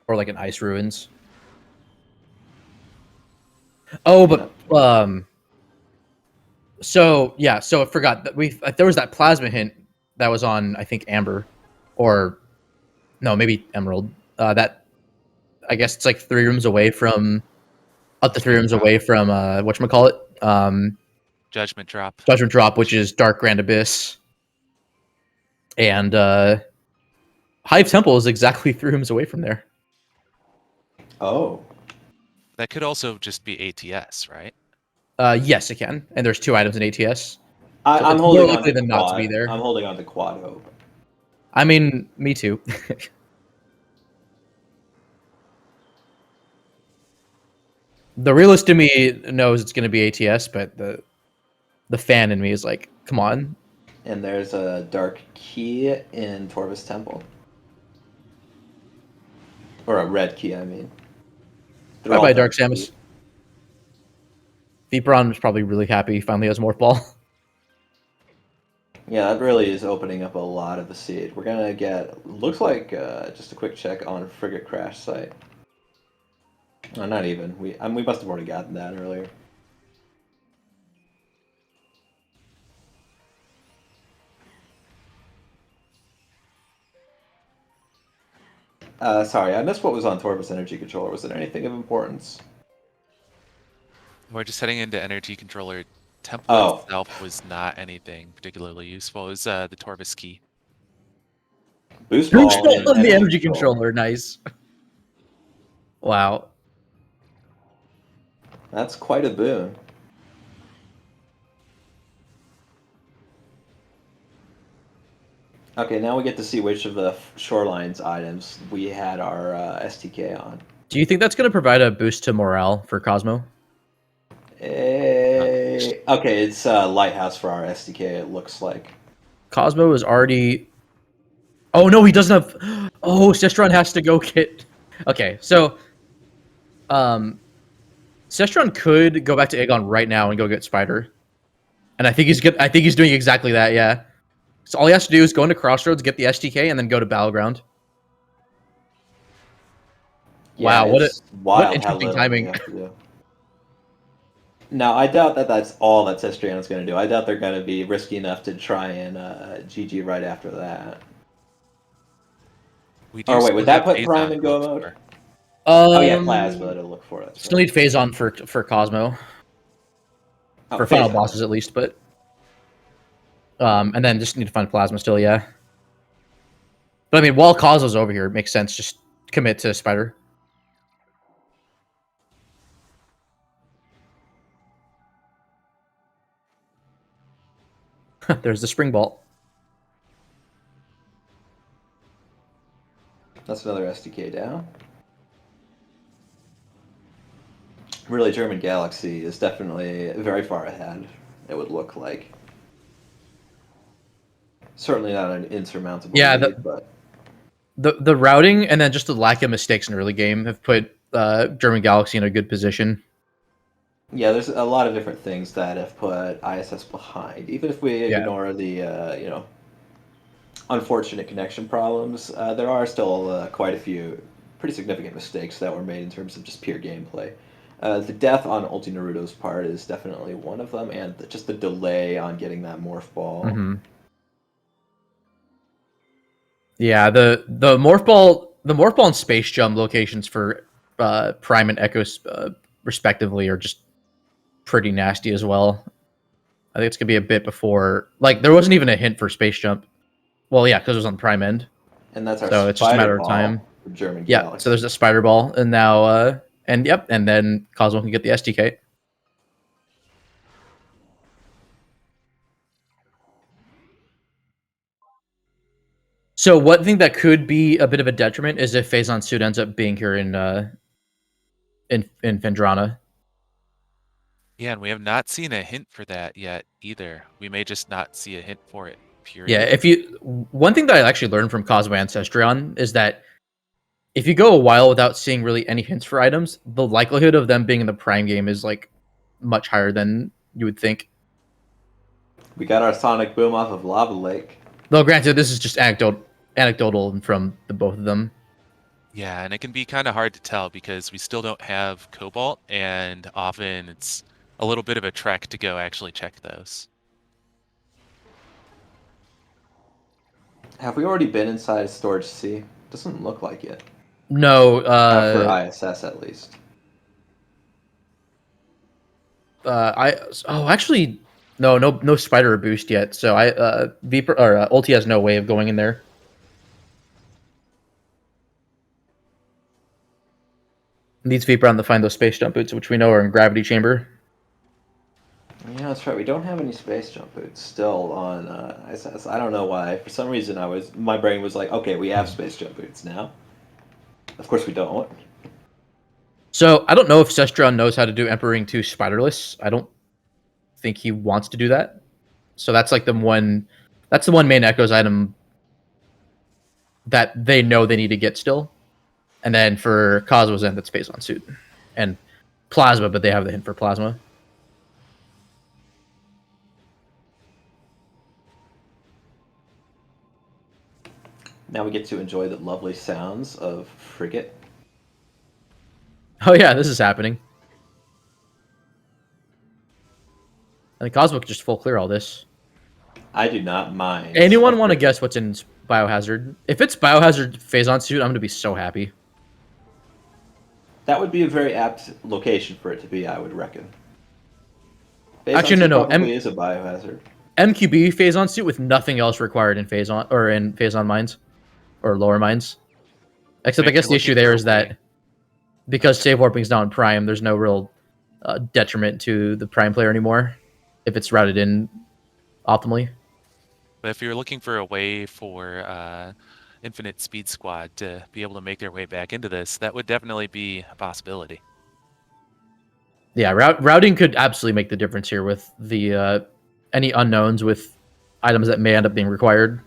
Or like an Ice Ruins. Oh, but so yeah, so I forgot that there was that plasma hint that was on, I think, Amber, or no, maybe Emerald. That I guess it's like 3 rooms away from up to 3 rooms away from whatchamacallit? Judgment Drop. Judgment Drop, which is Dark Grand Abyss. And Hive Temple is exactly 3 rooms away from there. Oh. That could also just be ATS, right? Yes, it can. And there's 2 items in ATS. I'm it's holding more on likely to than not to be quad. there. I'm holding on to quad hope. I mean, me too. The realist in me knows it's going to be ATS, but the fan in me is like, come on. And there's a dark key in Torvus Temple. Or a red key, I mean. They're Bye all bye, Dark keys. Samus. Vipron was probably really happy he finally has Morph Ball. Yeah, that really is opening up a lot of the seed. We're gonna get, looks like just a quick check on Frigate Crash site. Not even. We must have already gotten that earlier. Sorry, I missed what was on Torvus Energy Controller. Was there anything of importance? We're just heading into Energy Controller. Temple Oh. itself was not anything particularly useful. It was the Torvus key. Boost ball in on the energy controller. controller, nice. Wow. That's quite a boon. Okay, now we get to see which of the Shorelines items we had our STK on. Do you think that's going to provide a boost to morale for Cosmo? Okay, it's Lighthouse for our STK, it looks like. Cosmo is already... Oh, no, he doesn't have... Oh, Sistron has to go get... Okay, so... Sistron could go back to Aegon right now and go get Spider. And I think he's good. I think he's doing exactly that, yeah. So all he has to do is go into Crossroads, get the STK, and then go to Battleground. Yeah, Wow, it's wild how interesting little they timing. have to do. Now, I doubt that that's all that Sestriana's going to do. I doubt they're going to be risky enough to try and GG right after that. We do Or wait, still would that have put Phazon Prime to in go look mode? for. Oh yeah, Plasma to look for it. Still need Phazon for Cosmo. Oh, For final Phazon. bosses, at least, but... and then just need to find Plasma still, yeah. But I mean, while Cosmo's over here, it makes sense. Just commit to Spider. There's the Spring Bolt. That's another SDK down. Really, German Galaxy is definitely very far ahead, it would look like. Certainly not an insurmountable lead, but... The routing and then just the lack of mistakes in early game have put German Galaxy in a good position. Yeah, there's a lot of different things that have put ISS behind. Even if we ignore the, unfortunate connection problems, there are still quite a few pretty significant mistakes that were made in terms of just pure gameplay. The death on Ulti Naruto's part is definitely one of them, and just the delay on getting that morph ball. Mm-hmm. Yeah, the morph ball and space jump locations for Prime and Echo respectively are just pretty nasty as well. I think it's gonna be a bit before, like, there wasn't even a hint for space jump. Well, yeah, because it was on the Prime end, And that's our so it's just a matter spider of time. ball for German Yeah, Galaxy. so there's a spider ball, and now and then Cosmo can get the STK. So one thing that could be a bit of a detriment is if Phazon Suit ends up being here in Phendrana. Yeah, and we have not seen a hint for that yet either. We may just not see a hint for it. Period. Yeah, one thing that I actually learned from Cosmo Ancestrion is that if you go a while without seeing really any hints for items, the likelihood of them being in the Prime game is like much higher than you would think. We got our Sonic Boom off of Lava Lake. Though granted, this is just anecdotal from the both of them. Yeah, and it can be kind of hard to tell because we still don't have Cobalt, and often it's a little bit of a trek to go actually check those. Have we already been inside Storage C? Doesn't look like it. No, For ISS at least. actually, no spider boost yet. So Ulti has no way of going in there. Needs Viper on to find those space jump boots, which we know are in gravity chamber. Yeah, that's right. We don't have any space jump boots still on ISS. I don't know why. For some reason, my brain was like, okay, we have space jump boots now. Of course, we don't. So I don't know if Sestron knows how to do Emperor 2 spiderless. I don't think he wants to do that. So that's like the one main Echoes item that they know they need to get still. And then for Cosmo's end, that's Phazon Suit. And Plasma, but they have the hint for Plasma. Now we get to enjoy the lovely sounds of Frigate. Oh yeah, this is happening. I think Cosmo could just full clear all this. I do not mind. Anyone want to guess what's in Biohazard? If it's Biohazard Phazon Suit, I'm going to be so happy. That would be a very apt location for it to be, I would reckon. Actually, no. Probably is a biohazard. MQB Phazon Suit with nothing else required in Phazon or in Phazon mines or lower mines. Except I guess the issue there is that because save warping's now in Prime, there's no real detriment to the Prime player anymore if it's routed in optimally. But if you're looking for a way for Infinite Speed Squad to be able to make their way back into this, that would definitely be a possibility. Yeah, routing could absolutely make the difference here with the any unknowns with items that may end up being required.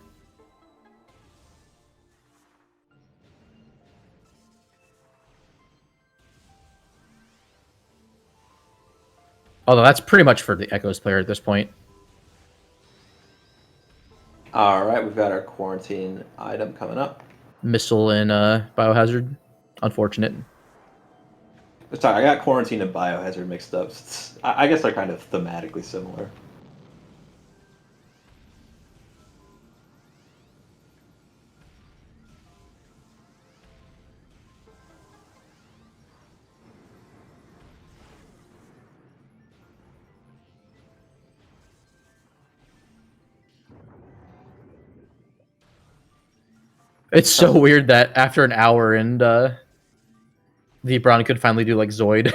Although that's pretty much for the Echoes player at this point. All right, we've got our quarantine item coming up. Missile and Biohazard. Unfortunate. Sorry, I got quarantine and biohazard mixed up. I guess they're kind of thematically similar. It's so weird that after an hour and Vibron could finally do like Zoid.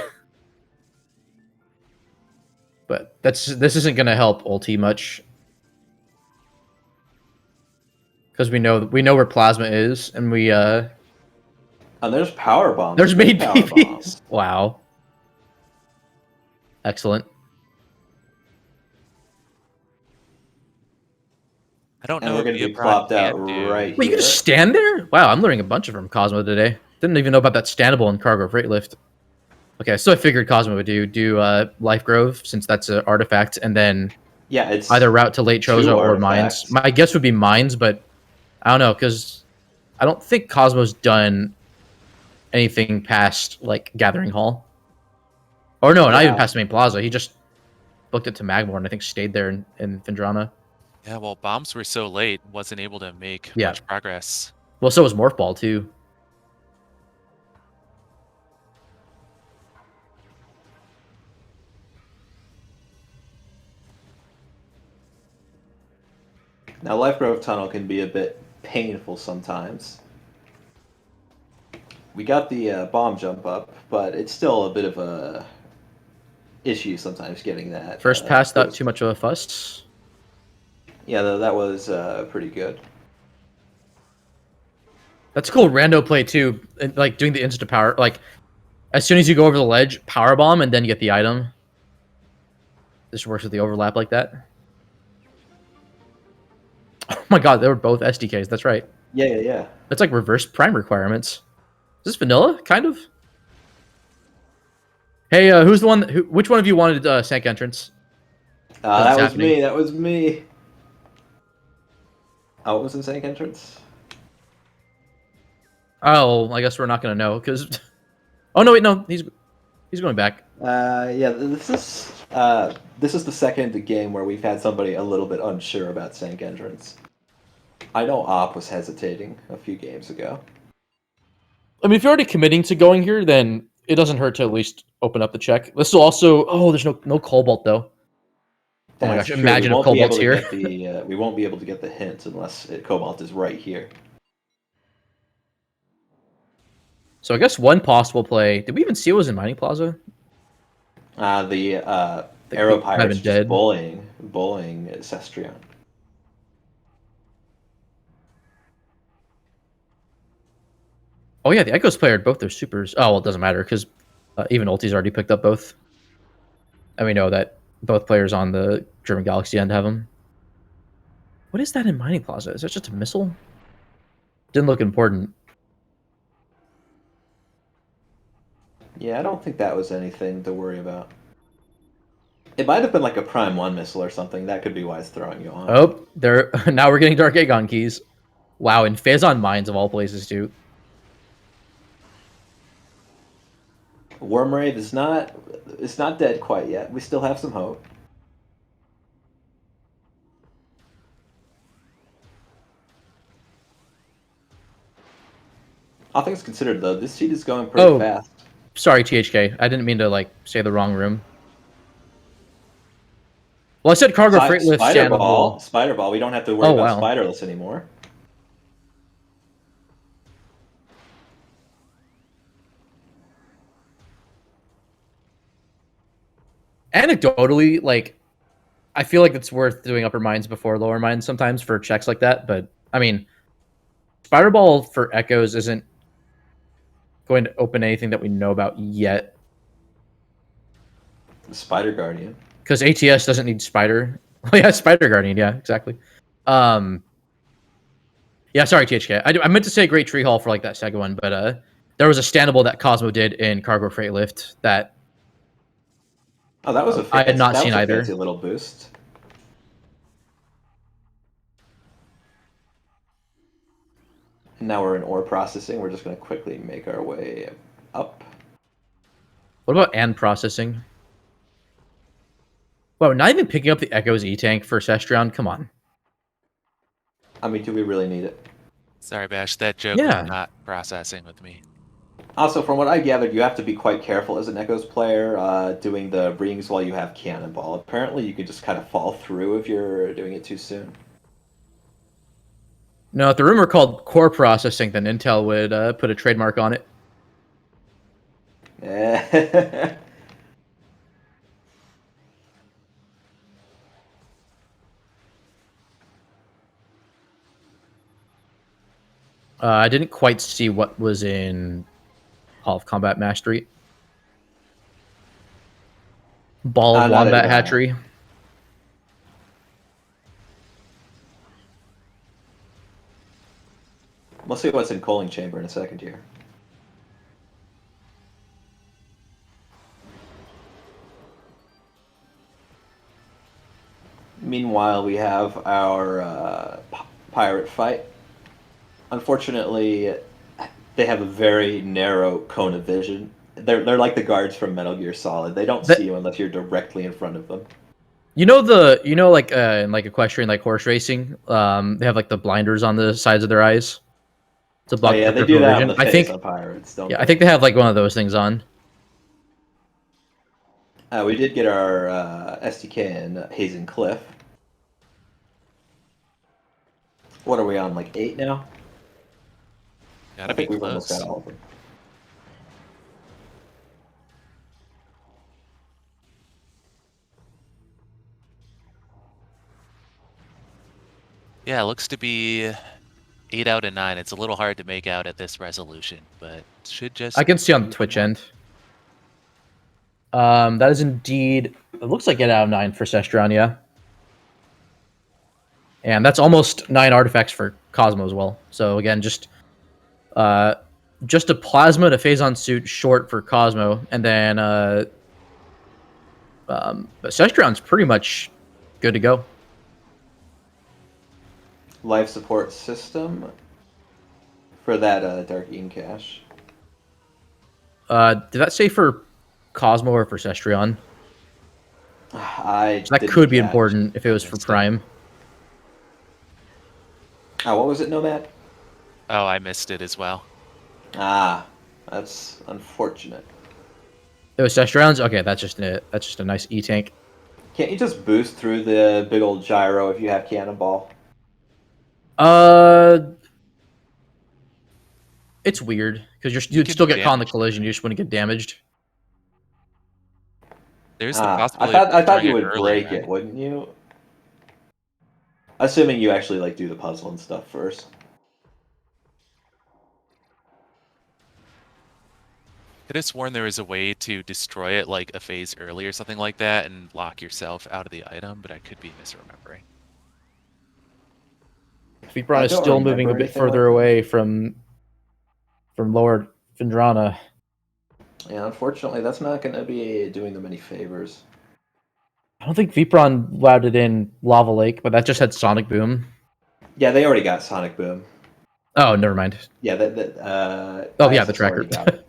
But this isn't gonna help Ulti much. Because we know where Plasma is, and we and there's power bombs. There's made PPs. Wow. Excellent. I don't know. And we're going to be plopped out right here. Wait, you can just stand there? Wow, I'm learning a bunch from Cosmo today. Didn't even know about that standable and cargo freight lift. Okay, so I figured Cosmo would do Life Grove, since that's an artifact, and then it's either route to late Chozo or mines. My guess would be mines, but I don't know, because I don't think Cosmo's done anything past like Gathering Hall. Or no, not even past Main Plaza. He just booked it to Magmore and I think stayed there in Phendrana. Yeah, well, bombs were so late, wasn't able to make much progress. Well, so was Morph Ball, too. Now, Life Grove Tunnel can be a bit painful sometimes. We got the bomb jump up, but it's still a bit of a issue sometimes getting that. First pass, not too much of a fuss. Yeah, that was pretty good. That's cool rando play too, like doing the insta power. Like as soon as you go over the ledge, power bomb and then get the item. This works with the overlap like that. Oh my god, they were both SDKs. That's right. Yeah. That's like reverse prime requirements. Is this vanilla? Kind of. Hey, who's the one? Which one of you wanted Sank entrance? That was me. That was me. Oh, what was in Sank entrance? Oh, I guess we're not gonna know because. Oh no! Wait, no. He's going back. Yeah. This is the second game where we've had somebody a little bit unsure about Sank entrance. I know Op was hesitating a few games ago. I mean, if you're already committing to going here, then it doesn't hurt to at least open up the check. This will also. Oh, there's no Cobalt though. Oh my That's gosh! true. We Imagine if won't be able Cobalt's to here. get the we won't be able to get the hint unless Cobalt is right here. So I guess one possible play. Did we even see it was in Mining Plaza? The They Arrow might have Pirates been just dead. bullying Cestrion. Oh yeah, the Echoes player had both their supers. Oh well, it doesn't matter because even Ulti's already picked up both, and we know that both players on the German Galaxy end have them. What is that in Mining Plaza? Is that just a missile? Didn't look important. Yeah, I don't think that was anything to worry about. It might have been like a Prime 1 missile or something. That could be why it's throwing you off. Oh, there. Now we're getting Dark Aegon keys. Wow, and Phazon Mines of all places too. Wormrave is not dead quite yet. We still have some hope. All things considered, though, this seed is going pretty fast. Sorry, THK. I didn't mean to like say the wrong room. Well, I said cargo freight lift. Spider Ball. We don't have to worry about spiderless anymore. Anecdotally, like, I feel like it's worth doing upper mines before lower mines sometimes for checks like that. But I mean, Spider Ball for Echoes isn't going to open anything that we know about yet. The Spider Guardian. Because ATS doesn't need Spider. Oh yeah, Spider Guardian. Yeah, exactly. Yeah, sorry, THK. I meant to say Great Tree Hall for like that second one, but there was a standable that Cosmo did in Cargo Freight Lift that. Oh, that was a I had not seen either. Fancy little boost. And now we're in ore processing. We're just going to quickly make our way up. What about and processing? Wow, not even picking up the Echo's E-Tank for Cestrion? Come on. I mean, do we really need it? Sorry, Bash. That joke was not processing with me. Also, from what I gathered, you have to be quite careful as an Echoes player doing the rings while you have Cannonball. Apparently, you could just kind of fall through if you're doing it too soon. No, if the rumor called core processing, then Intel would put a trademark on it. I didn't quite see what was in Hall of Combat Mastery. Ball of Wombat Hatchery. We'll see what's in Coaling Chamber in a second here. Meanwhile, we have our pirate fight. Unfortunately, they have a very narrow cone of vision. They're like the guards from Metal Gear Solid. They don't see you unless you're directly in front of them. You know like in like equestrian like horse racing, they have like the blinders on the sides of their eyes to block they do that on the face on pirates, don't they? I think they have like one of those things on. We did get our SDK in Hazen Cliff. What are we on, like 8 now? Gotta be close. We've almost got all of them. Yeah, it looks to be 8 out of 9. It's a little hard to make out at this resolution, but should just... I can see on the Twitch end. That is indeed... It looks like 8 out of 9 for Cestrion, yeah. And that's almost 9 artifacts for Cosmo as well. So again, just a Plasma to Phazon suit short for Cosmo, and then Cestrion's pretty much good to go. Life support system for that Dark Ink cache. Did that say for Cosmo or for Cestrion? That could be important if it was for Prime. Oh, what was it, Nomad? Oh, I missed it as well. Ah, That's unfortunate. It was test rounds. Okay, that's just a nice E tank. Can't you just boost through the big old gyro if you have cannonball? It's weird because You you'd can still do get caught in the damage. collision. You just wouldn't get damaged. There's the Ah, possibility of I thought destroying you it would early, break right? it, wouldn't you? Assuming you actually like do the puzzle and stuff first. Could have sworn there was a way to destroy it like a phase early or something like that and lock yourself out of the item, but I could be misremembering. Vipron I is don't still moving a remember bit anything like further that. away from Lower Vendrana. Yeah, unfortunately, that's not going to be doing them any favors. I don't think Vipron allowed it in Lava Lake, but that just had Sonic Boom. Yeah, they already got Sonic Boom. Oh, never mind. Yeah, Oh yeah, the ISS tracker. already got it.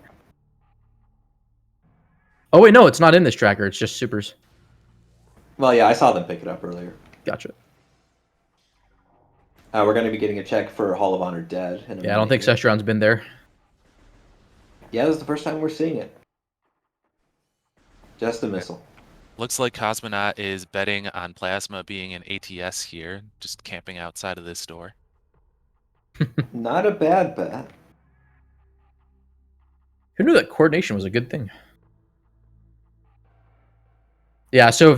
Oh wait, no, it's not in this tracker. It's just supers. Well, yeah, I saw them pick it up earlier. Gotcha. We're going to be getting a check for Hall of Honor Dead in a Yeah, I don't think minute here. Sestron's been there. Yeah, this is the first time we're seeing it. Just a missile. Looks like Cosmonaut is betting on Plasma being an ATS here, just camping outside of this door. Not a bad bet. Who knew that coordination was a good thing? Yeah, so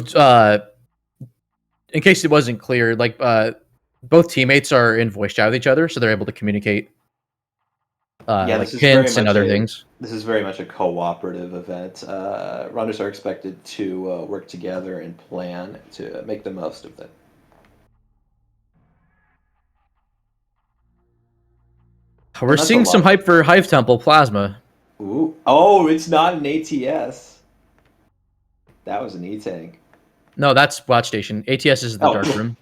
in case it wasn't clear, like both teammates are in voice chat with each other, so they're able to communicate Yeah, like hints and other things. this is very much a cooperative event. Runners are expected to work together and plan to make the most of it. We're That's a seeing some lot. hype for Hive Temple Plasma. Ooh. Oh, it's not an ATS. That was an E-Tank. No, that's Watch Station. ATS is the Oh, dark room.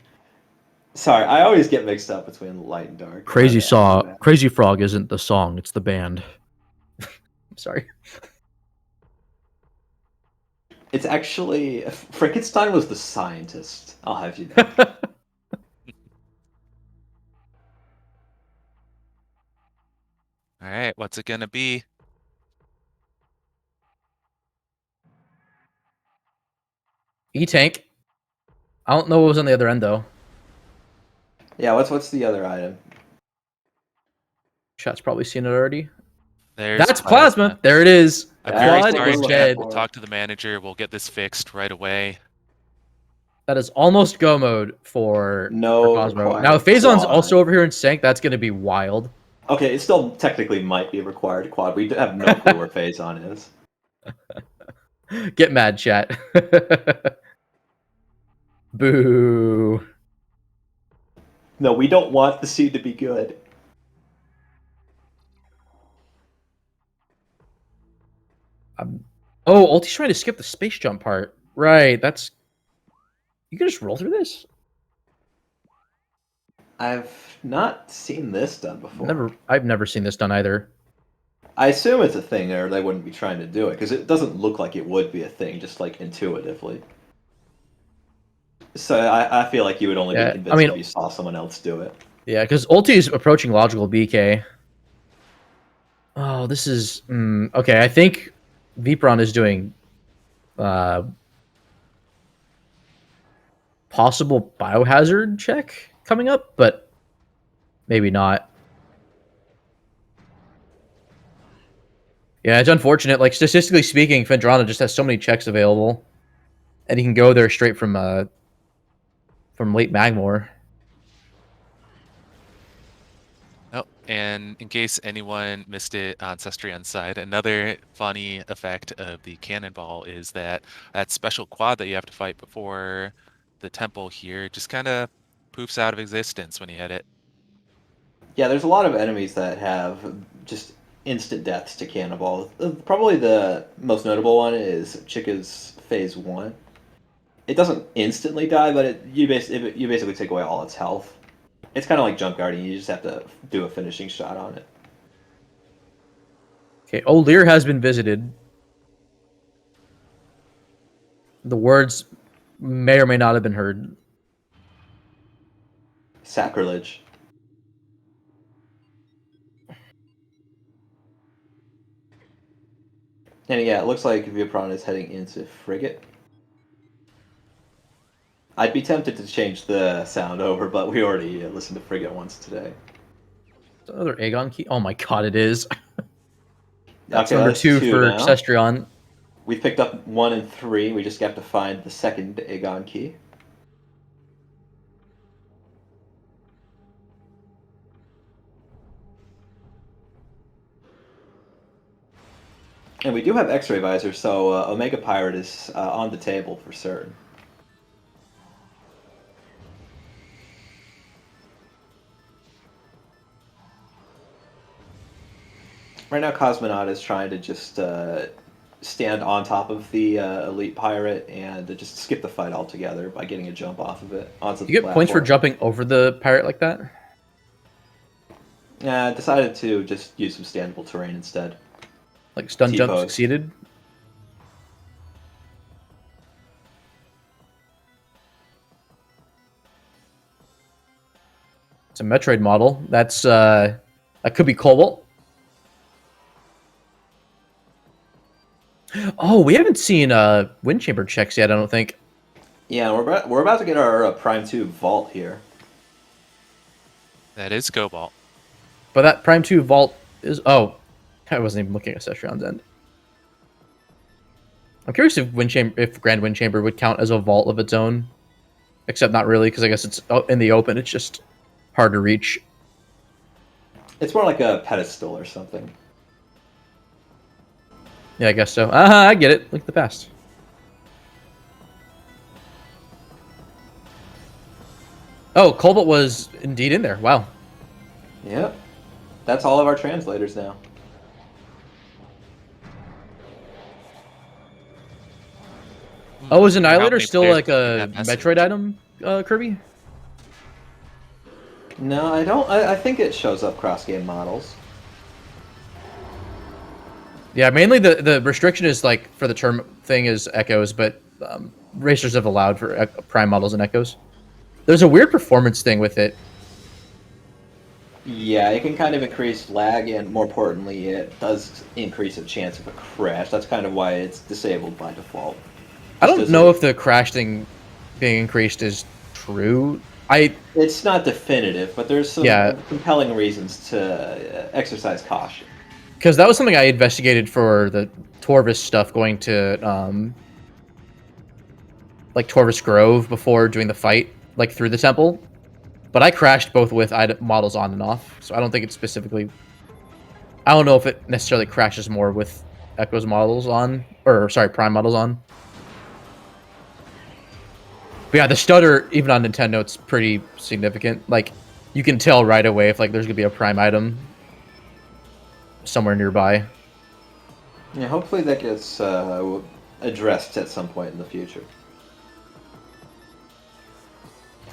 sorry. I always get mixed up between light and dark. Crazy My Saw, bad. Crazy Frog isn't the song; it's the band. I'm sorry. It's actually Frankenstein was the scientist. I'll have you know. All right, what's it gonna be? E-Tank. I don't know what was on the other end though. Yeah. What's the other item? Chat's probably seen it already. There's That's Plasma. There it is. I'm very That's Quad what sorry, we're is looking chat. dead. We'll for. talk to the manager. We'll get this fixed right away. That is almost go mode for No Cosmo. Now, if required Phazon's quad. also over here in Sank, that's going to be wild. Okay, it still technically might be a required quad. We have no clue where Phazon is. Get mad, chat. Boo. No, we don't want the seed to be good. Oh, Ulti's trying to skip the space jump part. Right, that's... You can just roll through this? I've not seen this done before. I've never seen this done either. I assume it's a thing, or they wouldn't be trying to do it because it doesn't look like it would be a thing, just like intuitively. So I feel like you would only be Yeah, I convinced mean, if you saw someone else do it. yeah, because Ulti is approaching logical BK. Oh, this is... okay, I think Vipron is doing... possible biohazard check coming up, but maybe not. Yeah, it's unfortunate. Like, statistically speaking, Fendrana just has so many checks available, and he can go there straight from late Magmore. Oh, and in case anyone missed it on Cestrion's side, another funny effect of the cannonball is that special quad that you have to fight before the temple here just kind of poofs out of existence when you hit it. Yeah, there's a lot of enemies that have just instant deaths to cannonball. Probably the most notable one is Chica's Phase 1. It doesn't instantly die, but you basically take away all its health. It's kind of like Jump Guardian. You just have to do a finishing shot on it. Okay, O'Lear has been visited. The words may or may not have been heard. Sacrilege. And yeah, it looks like Viepron is heading into Frigate. I'd be tempted to change the sound over, but we already listened to Frigate once today. Another Aegon key. Oh my god, it is. That's Okay, number that's 2 two for now. Cestrion. We've picked up 1 and 3. We just have to find the second Aegon key. And we do have X-ray visor, so Omega Pirate is on the table for certain. Right now, Cosmonaut is trying to just stand on top of the Elite Pirate and just skip the fight altogether by getting a jump off of it onto the You get points for platform. jumping over the pirate like that? Decided to just use some standable terrain instead. Like stun jump T-pose. succeeded? It's a Metroid model. That's that could be Cobalt. Oh, we haven't seen wind chamber checks yet, I don't think. Yeah, we're about to get our Prime 2 Vault here. That is Cobalt. But that Prime 2 Vault is... Oh, I wasn't even looking at Cestrion's end. I'm curious if Grand Wind Chamber would count as a vault of its own. Except not really, because I guess it's in the open. It's just hard to reach. It's more like a pedestal or something. Yeah, I guess so. I get it. Look at the past. Oh, Cobalt was indeed in there. Wow. Yep. That's all of our translators now. Oh, is How Annihilator many still players like have seen a that message? Metroid item, Kirby? No, I don't. I think it shows up cross-game models. Yeah, mainly the restriction is like for the term thing is echoes, but racers have allowed for prime models and echoes. There's a weird performance thing with it. Yeah, it can kind of increase lag, and more importantly, it does increase a chance of a crash. That's kind of why it's disabled by default. I Just don't as know a- if the crash thing being increased is true. It's not definitive, but there's some Yeah. compelling reasons to exercise caution. Because that was something I investigated for the Torvis stuff, going to like Torvis Grove before doing the fight, like through the temple. But I crashed both with models on and off, so I don't think it's specifically. I don't know if it necessarily crashes more with Echo's models on, or sorry, Prime models on. But yeah, the stutter, even on Nintendo, it's pretty significant. Like, you can tell right away if like there's gonna be a Prime item somewhere nearby. Yeah, hopefully that gets addressed at some point in the future.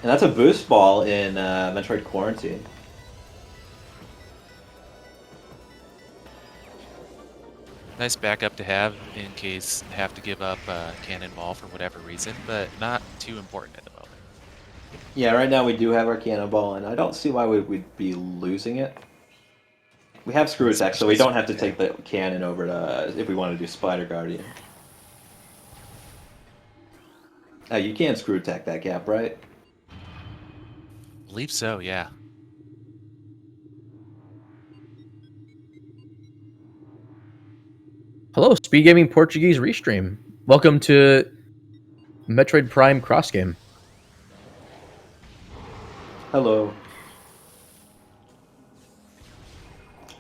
And that's a boost ball in Metroid Quarantine. Nice backup to have in case they have to give up Cannonball for whatever reason, but not too important at the moment. Yeah, right now we do have our cannonball, and I don't see why we'd be losing it. We have screw attack, so we don't have to take the cannon over to if we want to do Spider Guardian. You can screw attack that gap, right? Believe so, yeah. Hello, SpeedGaming Portuguese Restream. Welcome to Metroid Prime Cross Game. Hello.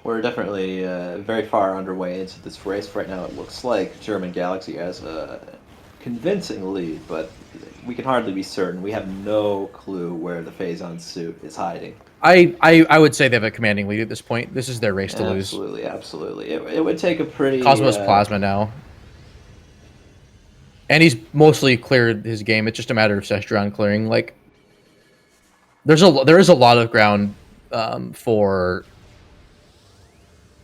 We're definitely very far underway into this race. Right now it looks like German Galaxy has a convincing lead, but we can hardly be certain. We have no clue where the Phazon suit is hiding. I would say they have a commanding lead at this point. This is their race to lose. Absolutely, absolutely. It would take a pretty... Cosmos Plasma now. And he's mostly cleared his game. It's just a matter of Cestrion clearing. Like, there is a lot of ground for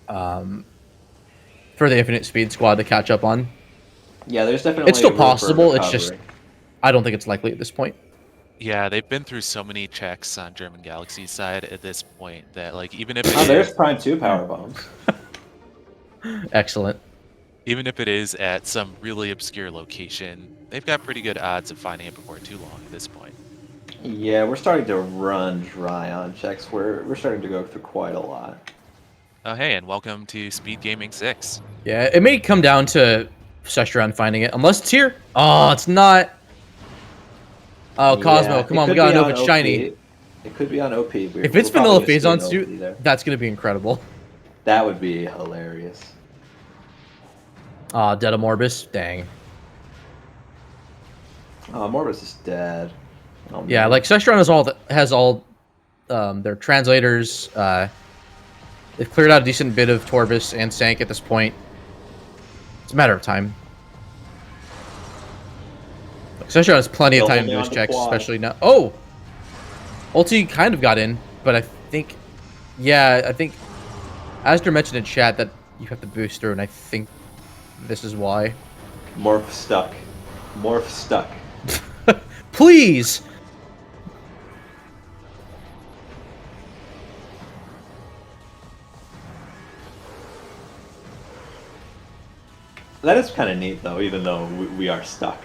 the Infinite Speed squad to catch up on. Yeah, there's definitely... It's still room for possible. It's just recovery. I don't think it's likely at this point. Yeah, they've been through so many checks on German Galaxy's side at this point that, like, even if Oh, it there's is... Prime 2 power bombs. Excellent. Even if it is at some really obscure location, they've got pretty good odds of finding it before too long at this point. Yeah, we're starting to run dry on checks. We're starting to go through quite a lot. Oh, hey, and welcome to Speed Gaming 6. Yeah, it may come down to Sestron finding it, unless it's here. Oh, it's not. Oh, Cosmo, Yeah, come it on, we could gotta be know if on it's OP. shiny. It could be on OP. If We're it's probably Vanilla gonna see an Phazon OP suit, there. that's gonna be incredible. That would be hilarious. Ah, Dead Morbus, dang. Oh, Morbus is dead. Oh, Yeah, man. like Sestron has all their translators. They've cleared out a decent bit of Torbus and Sank at this point. It's a matter of time. Sestron has plenty of Still time to holding do his on to checks, quad. especially now. Oh, Ulti kind of got in, but I think, yeah, I think Astor mentioned in chat that you have to boost through, and I think this is why. Morph stuck. Morph stuck. Please! That is kind of neat, though, even though we are stuck.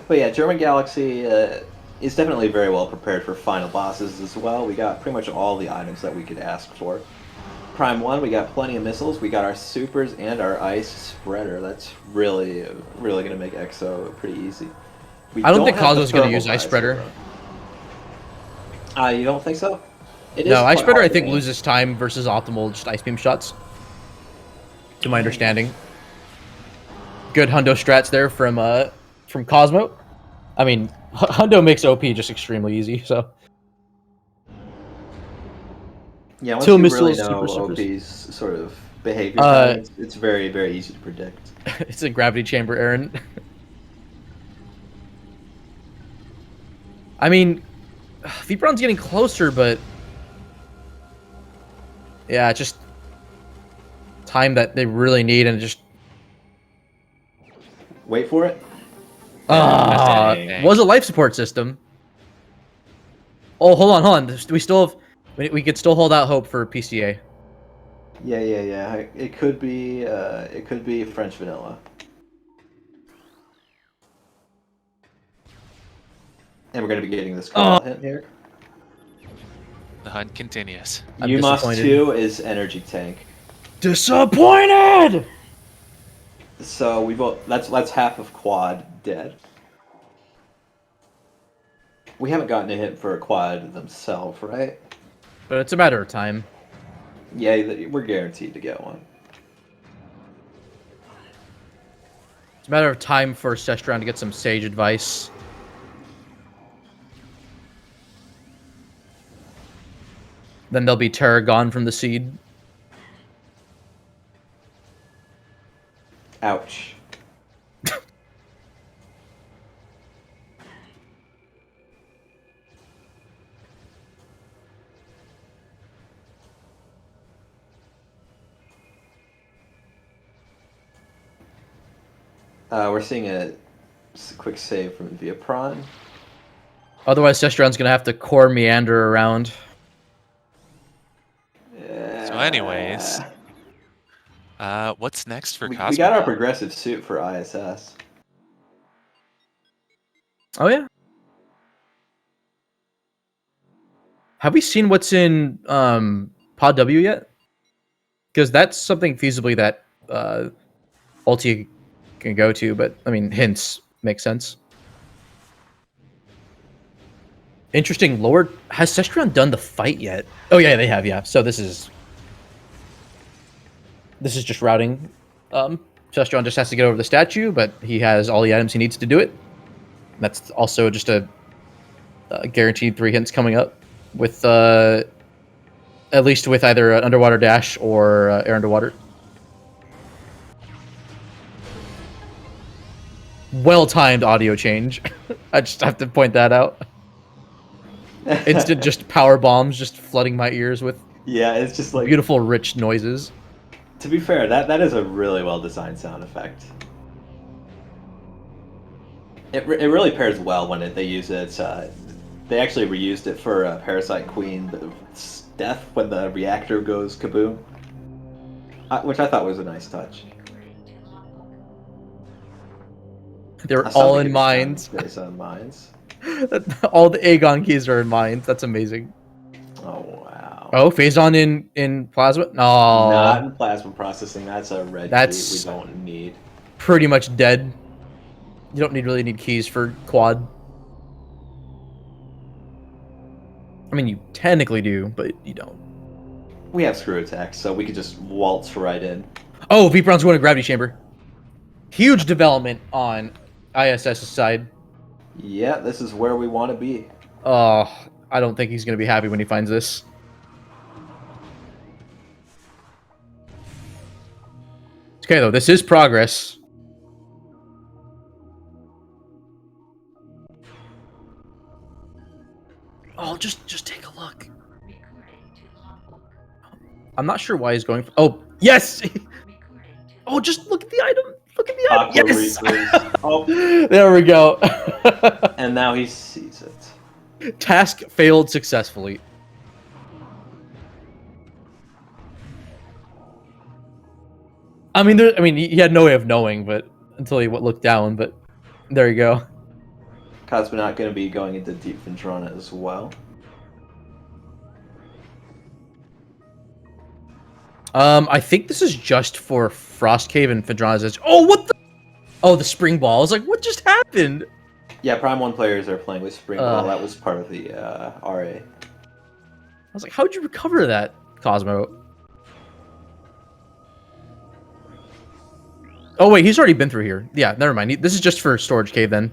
But yeah, German Galaxy is definitely very well prepared for final bosses as well. We got pretty much all the items that we could ask for. Prime 1, we got plenty of missiles. We got our supers and our ice spreader. That's really, really going to make EXO pretty easy. I don't think have the Cosmo's going to thermal use Ice visor, Spreader. though. You don't think so? It is No, Ice quite Spreader I hard to think aim. loses time versus optimal just Ice Beam shots. To my understanding. Good Hundo strats there from Cosmo. I mean, Hundo makes OP just extremely easy, so. Yeah, once Till you really missiles, know super supers. OP's sort of behavior patterns, it's very, very easy to predict. It's a gravity chamber, Aaron. I mean, Vibron's getting closer, but yeah, just time that they really need, and just Wait for it. Dang. was a life support system. Oh, hold on. We still have, we could still hold out hope for PCA. Yeah. It could be French vanilla. And we're going to be getting this call hint here. The hunt continues. I'm UMOS disappointed. 2 is energy tank. Disappointed. So we both that's half of quad dead. We haven't gotten a hit for a quad themselves, right? But it's a matter of time. Yeah, we're guaranteed to get one. It's a matter of time for Sestron to get some sage advice. Then there'll be Terra gone from the seed. Ouch. We're seeing a quick save from via Prawn. Otherwise, Sestron's gonna have to core meander around. So anyways, what's next for Cosmo? We got our now? progressive suit for ISS. Oh yeah. Have we seen what's in Pod W yet? Because that's something feasibly that Ulti can go to, but I mean, hints make sense. Interesting. Lord, has Sestron done the fight yet? Oh yeah, they have. Yeah. So this is just routing. Sestron just has to get over the statue, but he has all the items he needs to do it. That's also just a guaranteed 3 hints coming up with at least with either an underwater dash or air underwater. Well-timed audio change. I just have to point that out. Instant just power bombs just flooding my ears with Yeah, it's just like beautiful rich noises. To be fair, that is a really well designed sound effect. It really pairs well when they use it They actually reused it for Parasite Queen, the death when the reactor goes kaboom, which I thought was a nice touch. They're all in Something mines. based on mines. All the Aegon keys are in mines. That's amazing. Oh wow. Oh, Phazon in plasma? Not No, in plasma processing. That's a red key we that's don't need. pretty much dead. You don't really need keys for quad. I mean, you technically do, but you don't. We have screw attacks, so we could just waltz right in. Oh, Viperon's going to gravity chamber. Huge development on ISS's side. Yeah, this is where we want to be. Oh, I don't think he's going to be happy when he finds this. Okay, though, this is progress. Oh, just take a look. I'm not sure why he's going for... Oh, yes! Oh, just look at the item. Look at the item. Aqua Yes! Reapers. Oh, There we go. and now he sees it. Task failed successfully. I mean, he had no way of knowing, but until he looked down. But there you go. Cosmonaut going to be going into Deep Ventrona as well. I think this is just for Frost Cave and Phadrana's Edge. Oh, what the? Oh, the spring ball. I was like, what just happened? Yeah, Prime 1 players are playing with Spring Ball. That was part of the RA. I was like, how'd you recover that, Cosmo? Oh, wait, he's already been through here. Yeah, never mind. This is just for Storage Cave, then.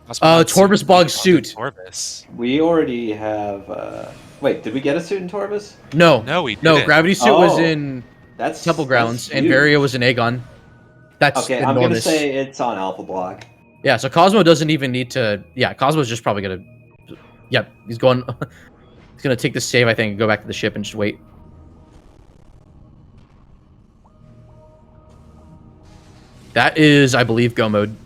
Torvus Bog suit. Torvus. We already have... Wait, did we get a suit in Torvus? No. No, we didn't. No, Gravity Suit was Oh, in That's Temple Grounds, that's and huge. Varia was in Aegon. That's Okay, enormous. I'm going to say it's on Alpha Block. Yeah, so Cosmo doesn't even need to... Yeah, Cosmo's just probably going to... Yep, he's going... he's going to take the save, I think, and go back to the ship and just wait. That is, I believe, go mode.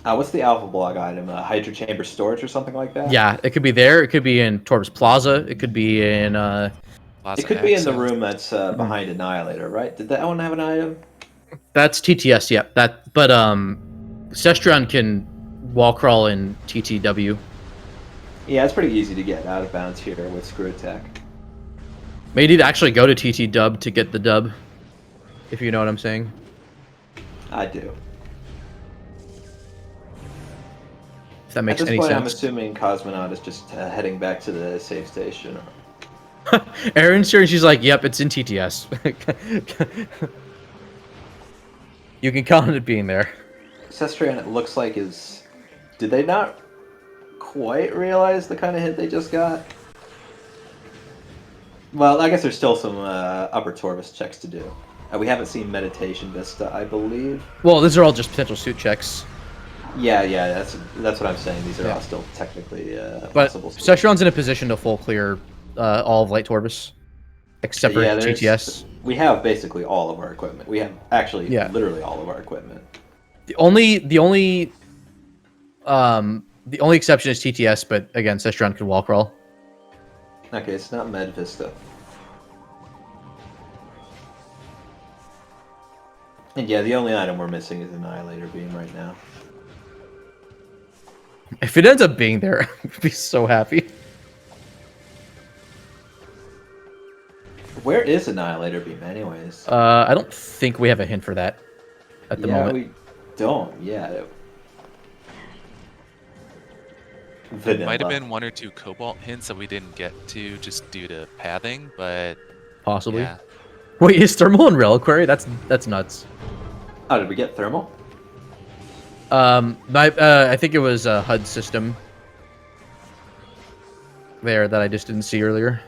What's the Alpha Block item? Hydro Chamber Storage or something like that? Yeah, it could be there. It could be in Torvus Plaza. It could be in... It could be in the room that's behind Annihilator, right? Did that one have an item? That's TTS, yeah. But Sestron can wall crawl in TTW. Yeah, it's pretty easy to get out of bounds here with Screw Attack. May need to actually go to TT dub to get the dub, if you know what I'm saying. I do. If that makes At this any point, sense. I'm assuming Cosmonaut is just heading back to the save station. Erin's here and she's like, yep, it's in TTS. You can count on it being there. Sestrian, it looks like, is... Did they not quite realize the kind of hit they just got? Well, I guess there's still some upper Torvus checks to do. We haven't seen Meditation Vista, I believe. Well, these are all just potential suit checks. Yeah, that's what I'm saying. These are Yeah. all still technically But possible. Sestron's in a position to full clear all of Light Torvus, except for there's- TTS. We have basically all of our equipment. We have actually Yeah. literally all of our equipment. The only exception is TTS, but again, Sestron can wall crawl. Okay, it's not Med Vista. And yeah, the only item we're missing is Annihilator Beam right now. If it ends up being there, I'd be so happy. Where is Annihilator Beam, anyways? I don't think we have a hint for that at the moment. we don't. Yeah. Vanilla. Might have been one or two Cobalt hints that we didn't get to just due to pathing, but Possibly. yeah. Wait, is Thermal and Reliquary? That's nuts. Oh, did we get Thermal? I think it was a HUD system there that I just didn't see earlier.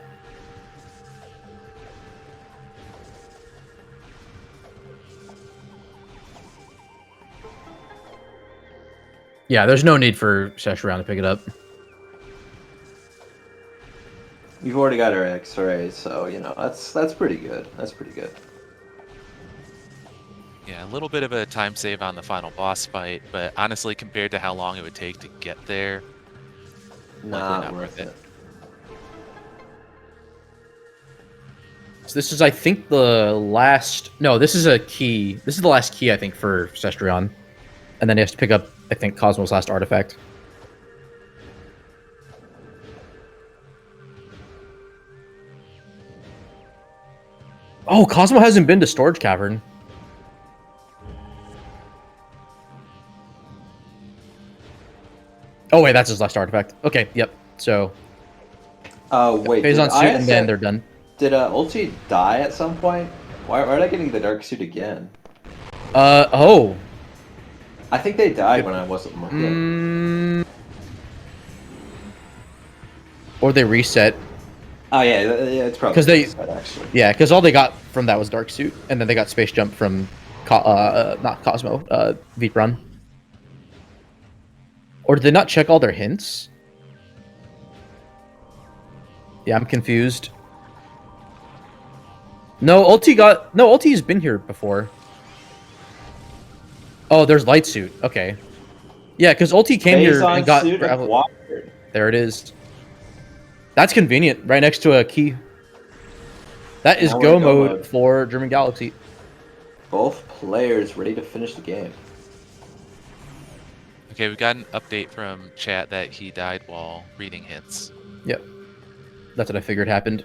Yeah, there's no need for Sesharound to pick it up. We've already got our X-ray, so you know that's pretty good. That's pretty good. Yeah, a little bit of a time save on the final boss fight, but honestly, compared to how long it would take to get there, likely Not not worth worth it. it. So this is, I think, the last. No, this is a key. This is the last key, I think, for Cestrion, and then he has to pick up, I think, Cosmo's last artifact. Oh, Cosmo hasn't been to Storage Cavern. Oh wait, that's his last artifact. Okay, yep. So Wait, phase did on suit, and then ISX they're done. did Ulti die at some point? Why are they getting the dark suit again? Oh. I think they died when I wasn't looking. Or they reset. Oh yeah, yeah, it's probably 'Cause they- reset, actually. Yeah, because all they got from that was Dark Suit, and then they got Space Jump from, not Cosmo, Vipron. Or did they not check all their hints? Yeah, I'm confused. No, Ulti's been here before. Oh, there's Light Suit. Okay. Yeah, because Ulti came here Phazon and got suit gravel. acquired. There it is. That's convenient, right next to a key. That is Now we're go in go mode mode. for German Galaxy. Both players ready to finish the game. Okay, we got an update from chat that he died while reading hints. Yep. That's what I figured happened.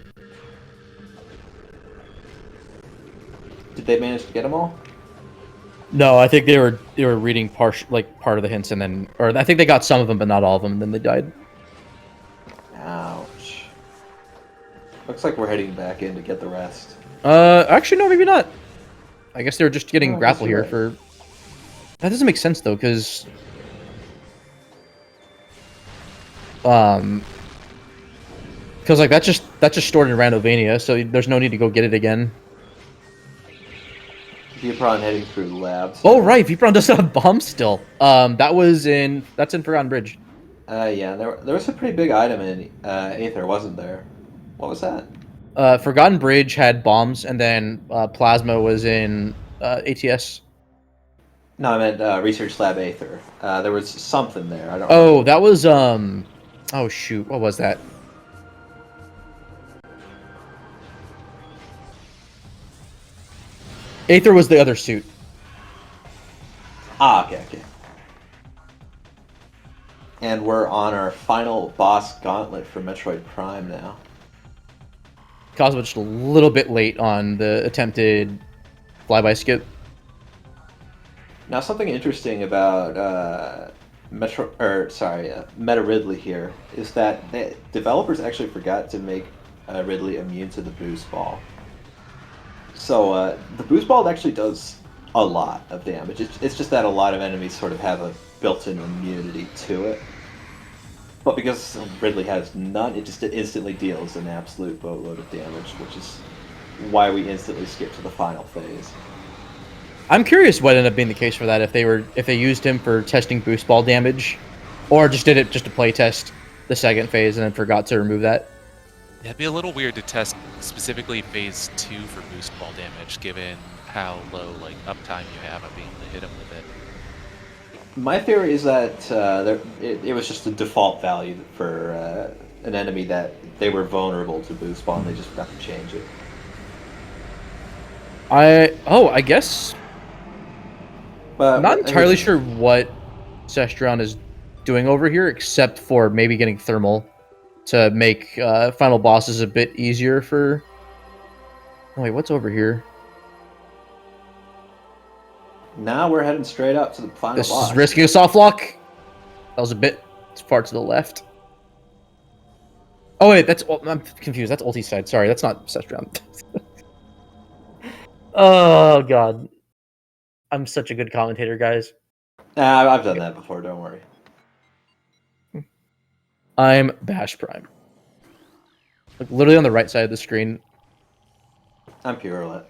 Did they manage to get them all? No, I think they were reading part of the hints, and then, or I think they got some of them, but not all of them, and then they died. Ouch. Looks like we're heading back in to get the rest. Actually, no, maybe not. I guess they were just getting Oh, I guess grapple you're here right. for. That doesn't make sense though, because like that's just stored in Randovania, so there's no need to go get it again. Vipron heading through the labs. Oh right, Vipron does have bombs still. That's in Forgotten Bridge. Yeah, there was a pretty big item in Aether, wasn't there? What was that? Forgotten Bridge had bombs, and then Plasma was in ATS. No, I meant Research Lab Aether. There was something there. I don't. Oh, remember. that was Oh shoot, what was that? Aether was the other suit. Ah, okay. And we're on our final boss gauntlet for Metroid Prime now. Cosmo just a little bit late on the attempted flyby skip. Now, something interesting about Meta Ridley here is that the developers actually forgot to make Ridley immune to the boost ball. So the boost ball actually does a lot of damage. It's just that a lot of enemies sort of have a built-in immunity to it. But because Ridley has none, it just instantly deals an absolute boatload of damage, which is why we instantly skip to the final phase. I'm curious what ended up being the case for that. If they used him for testing boost ball damage, or just did it just to play test the second phase and then forgot to remove that. Yeah, it'd be a little weird to test specifically phase 2 for boost ball damage, given how low uptime you have of being able to hit him with it. My theory is that it was just a default value for an enemy that they were vulnerable to boost ball, and they just forgot to change it. I guess But I'm not entirely sure what Cestrion is doing over here, except for maybe getting thermal to make final bosses a bit easier for. Oh, wait, what's over here? Now we're heading straight up to the final This boss. is risking a soft lock. That was a bit far to the left. Oh wait, I'm confused. That's Ulti's side. Sorry, that's not Cestrion. Oh god, I'm such a good commentator, guys. Nah, I've done that before. Don't worry. I'm Bash Prime. Like literally on the right side of the screen. I'm Purelette.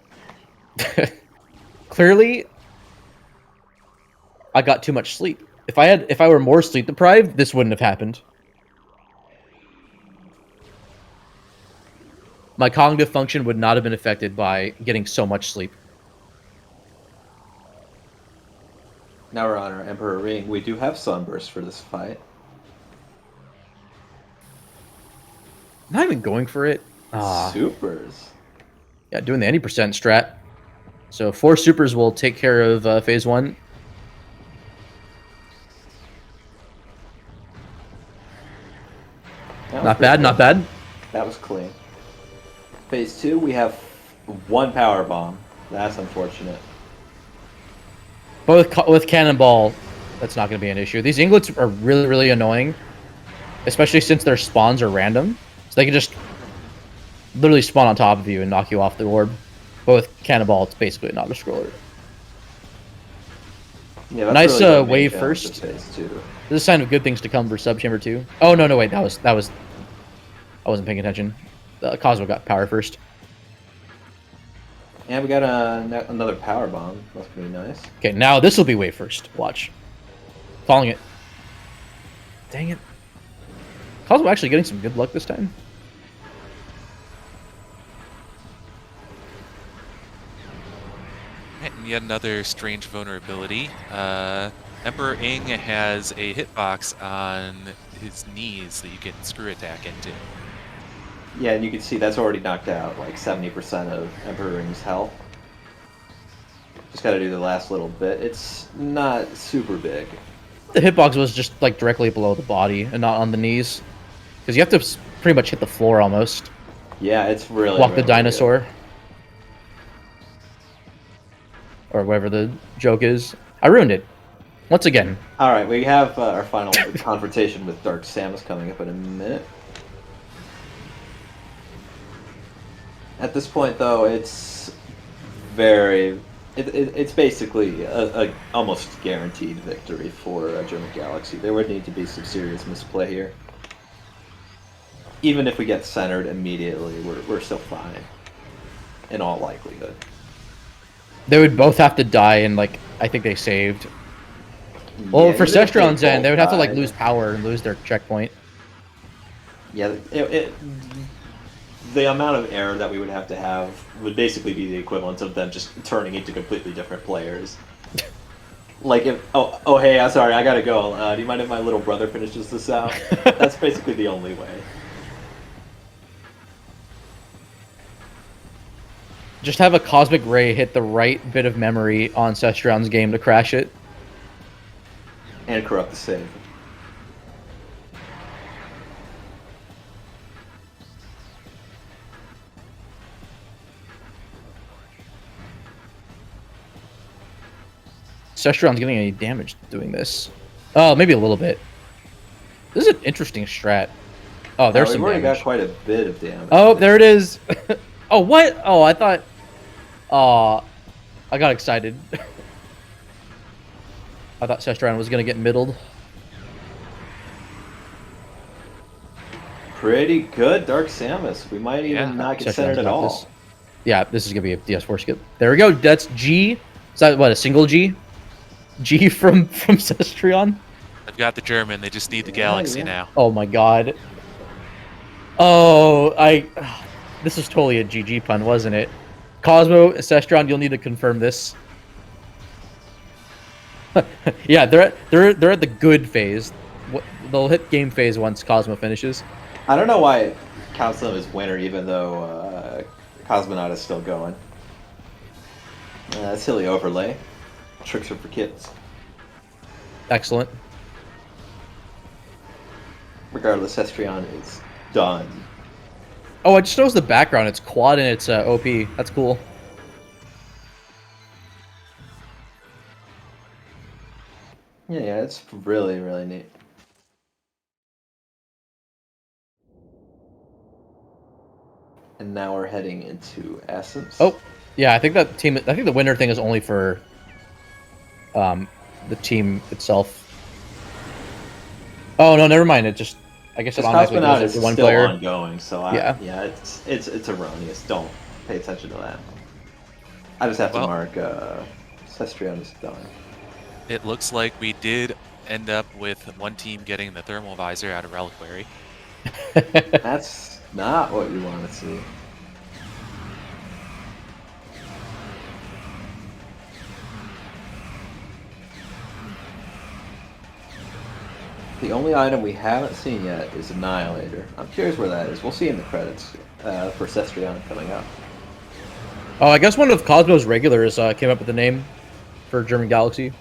Clearly, I got too much sleep. If I were more sleep deprived, this wouldn't have happened. My cognitive function would not have been affected by getting so much sleep. Now we're on our Emperor Ring. We do have Sunburst for this fight. Not even going for it. Supers. Yeah, doing the 80% strat. So 4 supers will take care of phase 1. Not bad, not bad. That was clean. Phase 2, we have 1 power bomb. That's unfortunate. But with Cannonball, that's not going to be an issue. These inglets are really, really annoying, especially since their spawns are random. So they can just literally spawn on top of you and knock you off the orb. But with Cannonball, it's basically not a scroller. Yeah, that's nice really wave first. Phase 2. This is a sign of good things to come for Sub Chamber 2. Oh, no, wait. That was... I wasn't paying attention. Cosmo got power first. And we got another power bomb. That's pretty nice. Okay, now this will be wave first. Watch. Calling it. Dang it. Cosmo actually getting some good luck this time. And yet another strange vulnerability. Emperor Ing has a hitbox on his knees that you can screw attack into. Yeah, and you can see that's already knocked out like 70% of Emperor Ring's health. Just gotta do the last little bit. It's not super big. The hitbox was just like directly below the body and not on the knees. Because you have to pretty much hit the floor almost. Yeah, it's really... Block the dinosaur. Good. Or whatever the joke is. I ruined it. Once again. Alright, we have our final confrontation with Dark Samus coming up in a minute. At this point, though, it's very... It's basically a almost guaranteed victory for German Galaxy. There would need to be some serious misplay here. Even if we get centered immediately, we're still fine. In all likelihood. They would both have to die, and like I think they saved. Well, for Sestron's end, they would have to like lose power and lose their checkpoint. Yeah, the amount of error that we would have would basically be the equivalent of them just turning into completely different players. Like if oh hey, I'm sorry, I gotta go. Do you mind if my little brother finishes this out? That's basically the only way. Just have a Cosmic Ray hit the right bit of memory on Sestron's game to crash it. And corrupt the save. Sestron's getting any damage doing this. Oh, maybe a little bit. This is an interesting strat. Oh, there's some damage. We've already got quite a bit of damage. Oh, there it is. Oh, what? Oh, I thought... I got excited. I thought Sestron was going to get middled. Pretty good, Dark Samus. We might even not get centered at all. This. Yeah, this is going to be a DS4 skip. There we go. That's G. Is that, what, a single G? G from Sestron? I've got the German. They just need the Galaxy now. Oh, my God. Oh, this was totally a GG pun, wasn't it? Cosmo, Sestron, you'll need to confirm this. Yeah, they're at the good phase. They'll hit game phase once Cosmo finishes. I don't know why it counts them as winner, even though Cosmonaut is still going. Silly overlay. Tricks are for kids. Excellent. Regardless, Cestrion is done. Oh, it just shows the background. It's quad and it's OP. That's cool. Yeah, it's really, really neat. And now we're heading into Essence. Oh, yeah. I think the winner thing is only for the team itself. Oh no, never mind. It just I guess it automatically goes to one still player. Ongoing, so yeah, it's erroneous. Don't pay attention to that. I just have to mark Cestrion is done. It looks like we did end up with one team getting the thermal visor out of Reliquary. That's not what you want to see. The only item we haven't seen yet is Annihilator. I'm curious where that is. We'll see in the credits for Cestrion coming up. Oh, I guess one of Cosmo's regulars came up with the name for German Galaxy.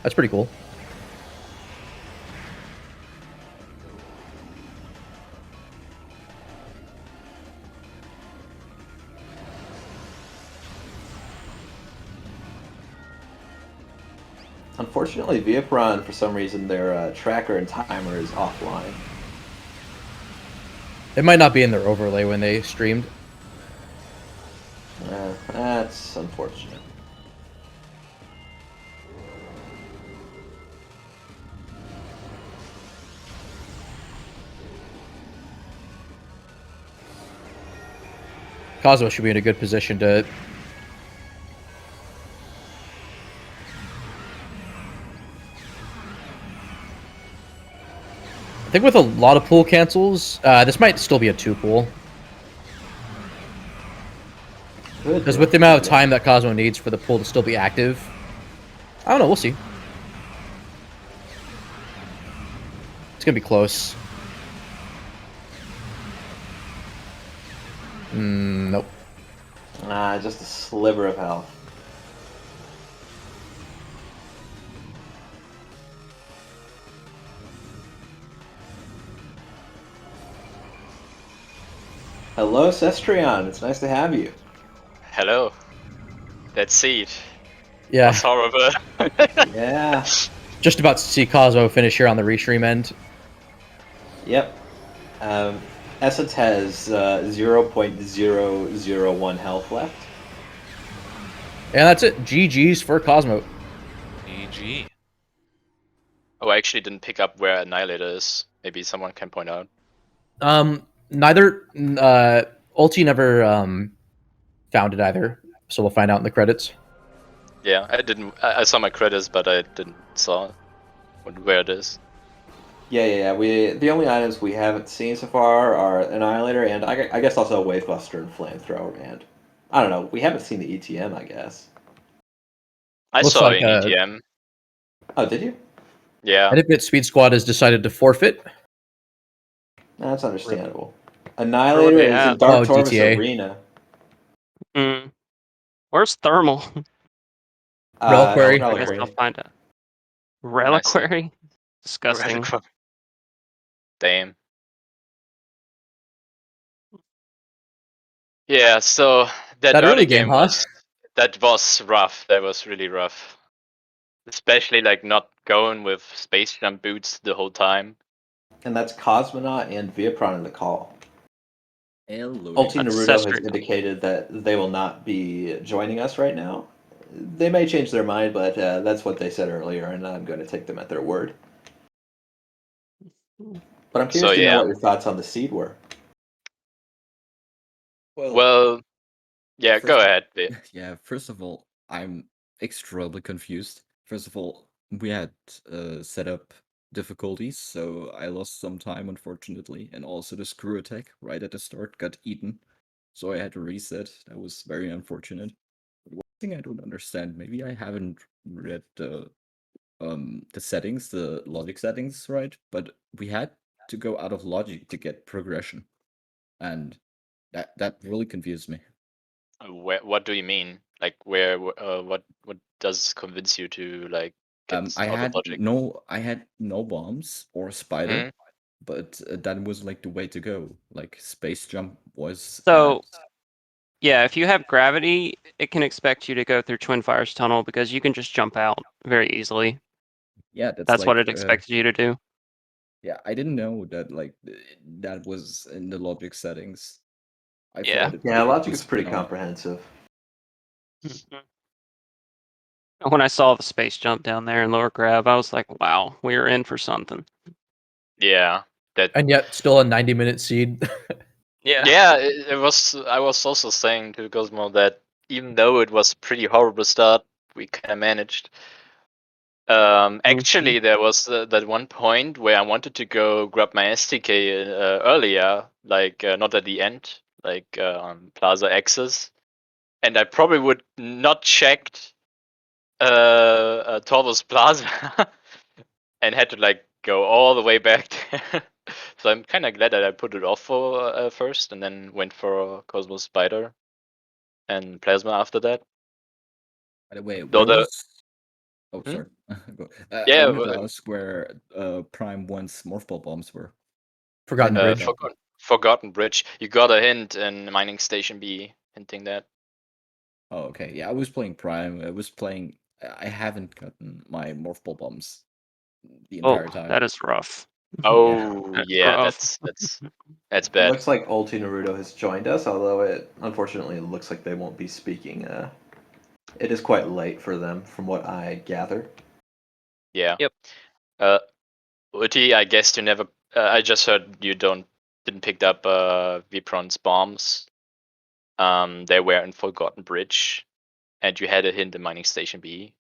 That's pretty cool. Unfortunately, Viapron, for some reason, their tracker and timer is offline. It might not be in their overlay when they streamed. That's unfortunate. Cosmo should be in a good position to... I think with a lot of pool cancels, this might still be a 2-pool. Because with the amount of time that Cosmo needs for the pool to still be active, I don't know, we'll see. It's gonna be close. Nope. Just a sliver of health. Hello, Cestrion. It's nice to have you. Hello. That seed Yeah, was horrible. Yeah. just about to see Cosmo finish here on the restream end. Yep. Essence has 0.001 health left. And that's it. GG's for Cosmo. GG. Oh, I actually didn't pick up where Annihilator is. Maybe someone can point out. Neither Ulti never found it either, so we'll find out in the credits. Yeah, I didn't. I saw my credits, but I didn't saw where it is. Yeah. The only items we haven't seen so far are Annihilator and I guess also Wavebuster and Flamethrower. And I don't know. We haven't seen the ETM, I guess. I Looks saw like, an ETM. Oh, did you? Yeah. And if it Speed Squad has decided to forfeit. That's understandable. Annihilator is in Dark Torvus DTA. Arena. Where's Thermal? Reliquary. I guess I'll find it. Reliquary? Disgusting. Damn. Yeah, so that early game huh? was rough. That was really rough. Especially like not going with space jump boots the whole time. And that's Cosmonaut and Viapron in the call. Hello. Ulti That's Naruto has Cestrion. indicated that they will not be joining us right now. They may change their mind, but that's what they said earlier, and I'm going to take them at their word. But I'm curious to know what your thoughts on the seed were. Well, yeah, go ahead. Yeah, first of all, I'm extremely confused. First of all, we had setup difficulties, so I lost some time, unfortunately, and also the screw attack right at the start got eaten, so I had to reset. That was very unfortunate. But one thing I don't understand, maybe I haven't read the settings, the logic settings, right? But we had to go out of logic to get progression, and that really confused me. What do you mean? Like where? What does convince you to like get I out of had logic? I had no bombs or spider, Mhm. but that was like the way to go. Like space jump was. So, yeah, if you have gravity, it can expect you to go through Twin Fires Tunnel because you can just jump out very easily. Yeah, That's what like, it expected you to do. Yeah, I didn't know that like that was in the logic settings. I Yeah. thought it Logic was is pretty not. comprehensive. When I saw the space jump down there in lower grab, I was like, wow, we are in for something. Yeah. And yet, still a 90-minute seed. Yeah, it was. I was also saying to Cosmo that even though it was a pretty horrible start, we kind of managed. Actually, there was that one point where I wanted to go grab my STK earlier, like not at the end, like on Plaza Access, and I probably would not checked Torvus Plaza and had to like go all the way back there. So I'm kind of glad that I put it off for first, and then went for Cosmos Spider and Plasma after that. By the way, Though where the was? Oh, Hmm? sorry. Go. I Yeah, wanted to ask where Prime 1's Morph Ball bombs were. Forgotten Didn't Bridge. pick up. Forgotten Bridge. You got a hint in Mining Station B hinting that. Oh, okay. Yeah, I was playing Prime. I was playing. I haven't gotten my Morph Ball bombs the Oh, entire time. that is rough. Oh That's yeah, rough. that's It bad. looks like Ulti Naruto has joined us, although it unfortunately looks like they won't be speaking. It is quite late for them, from what I gather. Yeah. Yep. Uti, I guess you never. I just heard you didn't pick up Vipron's bombs. They were in Forgotten Bridge, and you had a hint in Mining Station B.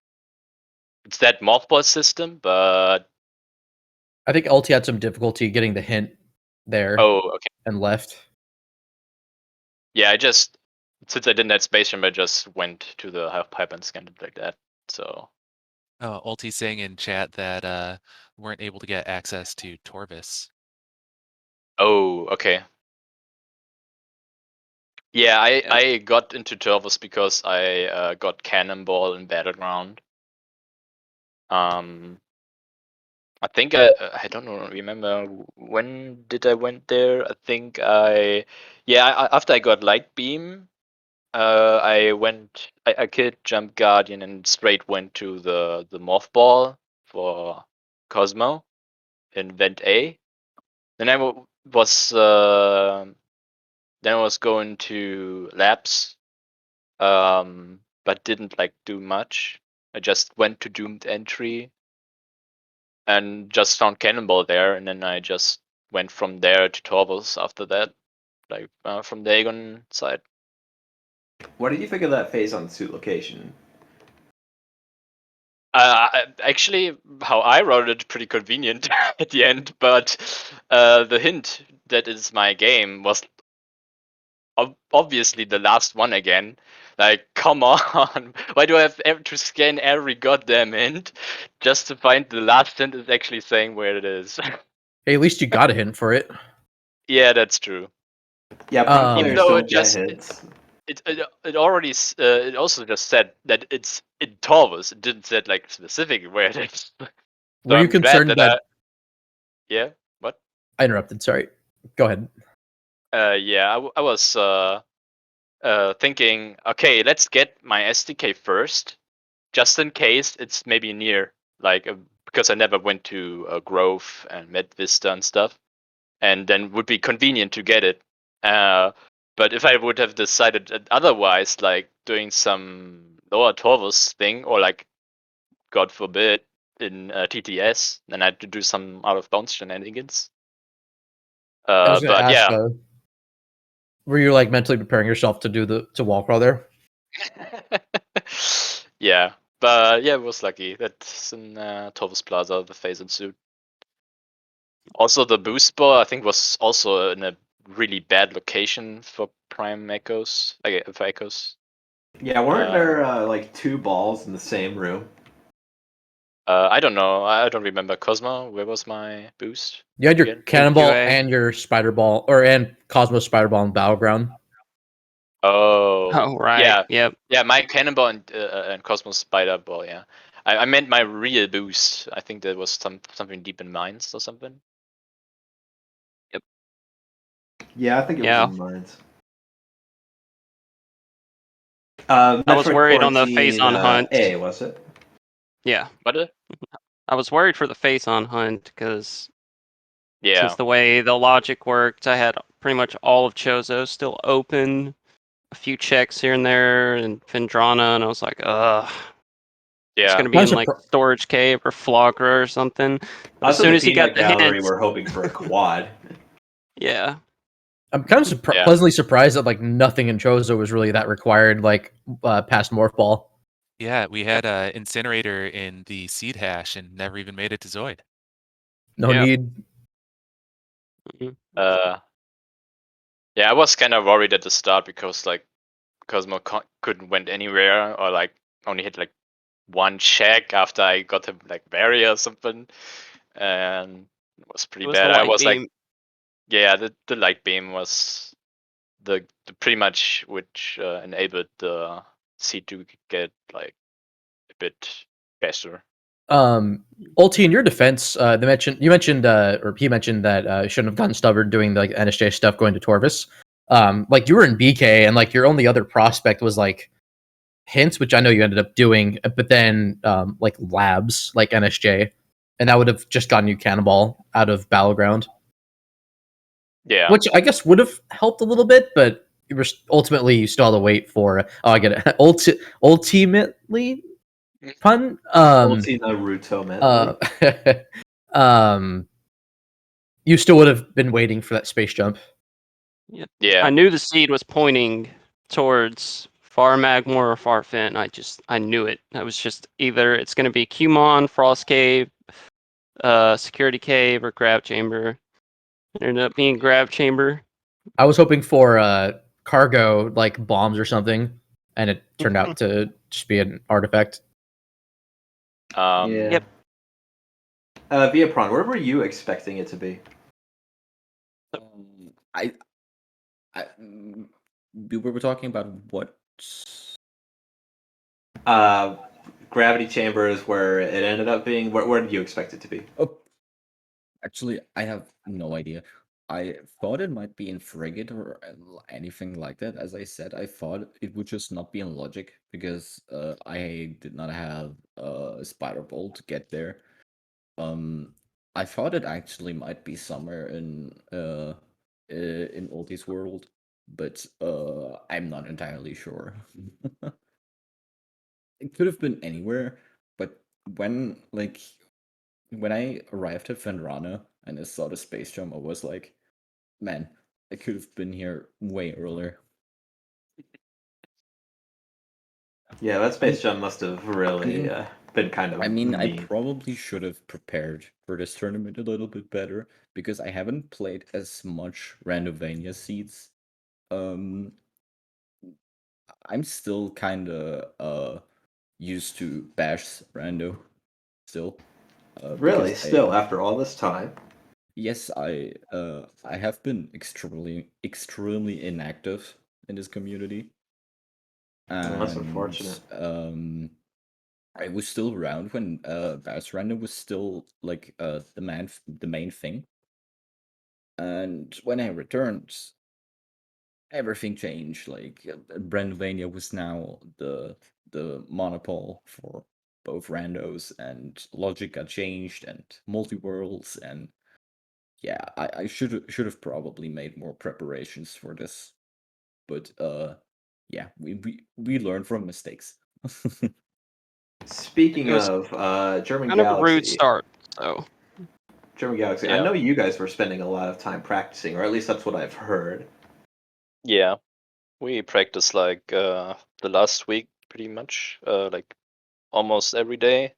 It's that mothball system, but I think Ulti had some difficulty getting the hint there oh, okay. and left. Yeah, since I didn't have space room, I just went to the pipe and scanned it like that. So Ulti saying in chat that weren't able to get access to Torvis. oh, okay. Yeah, I got into Turvus because I got Cannonball in Battleground. I think I don't know, remember when did I went there. I think after I got Light Beam, I killed Jump Guardian and straight went to the Mothball for Cosmo in Vent A. Then then I was going to Labs, but didn't like do much. I just went to Doomed Entry and just found Cannonball there, and then I just went from there to Torvus after that, like from the Aegon side. What did you think of that phase on suit location? Actually, how I wrote it, pretty convenient at the end, but the hint that is my game was obviously the last one again. Like, come on, why do I have to scan every goddamn hint just to find the last hint is actually saying where it is? Hey, at least you got a hint for it. Yeah, that's true. Yeah, Prime Even players though don't get hints. it also just said that it's in Torvus. It didn't say like specifically where it is. So Were you I'm glad concerned that that yeah. What? I interrupted? Sorry. Go ahead. Yeah, I was thinking, okay, let's get my SDK first, just in case it's maybe near, like because I never went to Grove and Med Vista and stuff, and then would be convenient to get it. But if I would have decided otherwise, like doing some lower Torvus thing, or like God forbid in TTS, then I had to do some out of bounds shenanigans. I was going to But ask, yeah. were you like mentally preparing yourself to do to wall crawl there? Yeah, but yeah, it was lucky. That's in Torvus Plaza, the phase ensued. Also, the boost ball I think was also in a really bad location for Prime Echoes. For Echoes. Yeah, weren't there like two balls in the same room? I don't know. I don't remember. Cosmo, where was my boost? You had your Again? cannonball QA. and your spider ball, and Cosmos spider ball in battleground. Oh, Oh, right. yeah, Yep. yeah. My Cannonball and Cosmos Spider Ball. Yeah, I meant my real boost. I think there was something deep in mines or something. Yeah, I think it was Yeah. in mines. I was Metroid worried on the phase Quarantine on hunt. A, was it? Yeah. What? I was worried for the face on hunt because Yeah, since the way the logic worked, I had pretty much all of Chozo still open, a few checks here and there, and Vendrana, and I was like, ugh. It's yeah. gonna be Kind in of like Storage Cave or Flogra or something. But as Us in soon the as he got Peanut the hint, Gallery were hoping for a quad. yeah. I'm kind of Yeah. pleasantly surprised that like nothing in Chozo was really that required, like past morph ball. Yeah, we had Incinerator in the seed hash and never even made it to Zoid. No Yeah. need. Mhm. Yeah, I was kind of worried at the start because like Cosmo couldn't went anywhere or like only hit like one check after I got him like barrier or something, and it was It pretty was the bad. I light was like, beam. yeah, the light beam was the pretty much which enabled the seed to get like a bit better. Ulti, in your defense, you mentioned, or he mentioned that you shouldn't have gotten stubborn doing the like NSJ stuff going to Torvis. Like you were in BK, and like your only other prospect was like hints, which I know you ended up doing, but then like labs, like NSJ, and that would have just gotten you Cannonball out of Battleground, Yeah. which I guess would have helped a little bit, but ultimately you still had to wait for. Oh, I get it. Ultimately, pun. Ulti Naruto medley. Um, you still would have been waiting for that space jump. Yeah. I knew the seed was pointing towards Far Magmor or Far Fen. I knew it. I was just either it's going to be Cumon, Frost Cave, Security Cave, or Grab Chamber. It ended up being Grab Chamber. I was hoping for cargo like bombs or something, and it turned out to just be an artifact. Yeah. Yep. Viapron, where were you expecting it to be? We were talking about what? Gravity chamber is where it ended up being. Where did you expect it to be? Oh, actually, I have no idea. I thought it might be in Frigate or anything like that. As I said, I thought it would just not be in Logic because I did not have a Spider Bolt to get there. I thought it actually might be somewhere in Ulti's world, but I'm not entirely sure. It could have been anywhere, but when when I arrived at Fenrana and I saw the space jump, I was like, man, I could have been here way earlier. Yeah, that space jump must have really mean- been kind of I mean, I mean. probably should have prepared for this tournament a little bit better because I haven't played as much Randovania Seeds. Um, I'm still kind of used to Bash Rando still. Really, Because still after all this time. yes, I have been extremely inactive in this community, That's and unfortunate. I was still around when Bass Random was still like the main thing, and when I returned, everything changed. Like Brandvania was now the monopole for both randos, and logic got changed, and multi-worlds, and yeah, I should have probably made more preparations for this, but yeah, we learn from mistakes. Speaking It was of German kind of a rude Galaxy, start. So German Galaxy. I Yeah. know you guys were spending a lot of time practicing, or at least that's what I've heard. Yeah. We practiced like the last week pretty much, like almost every day.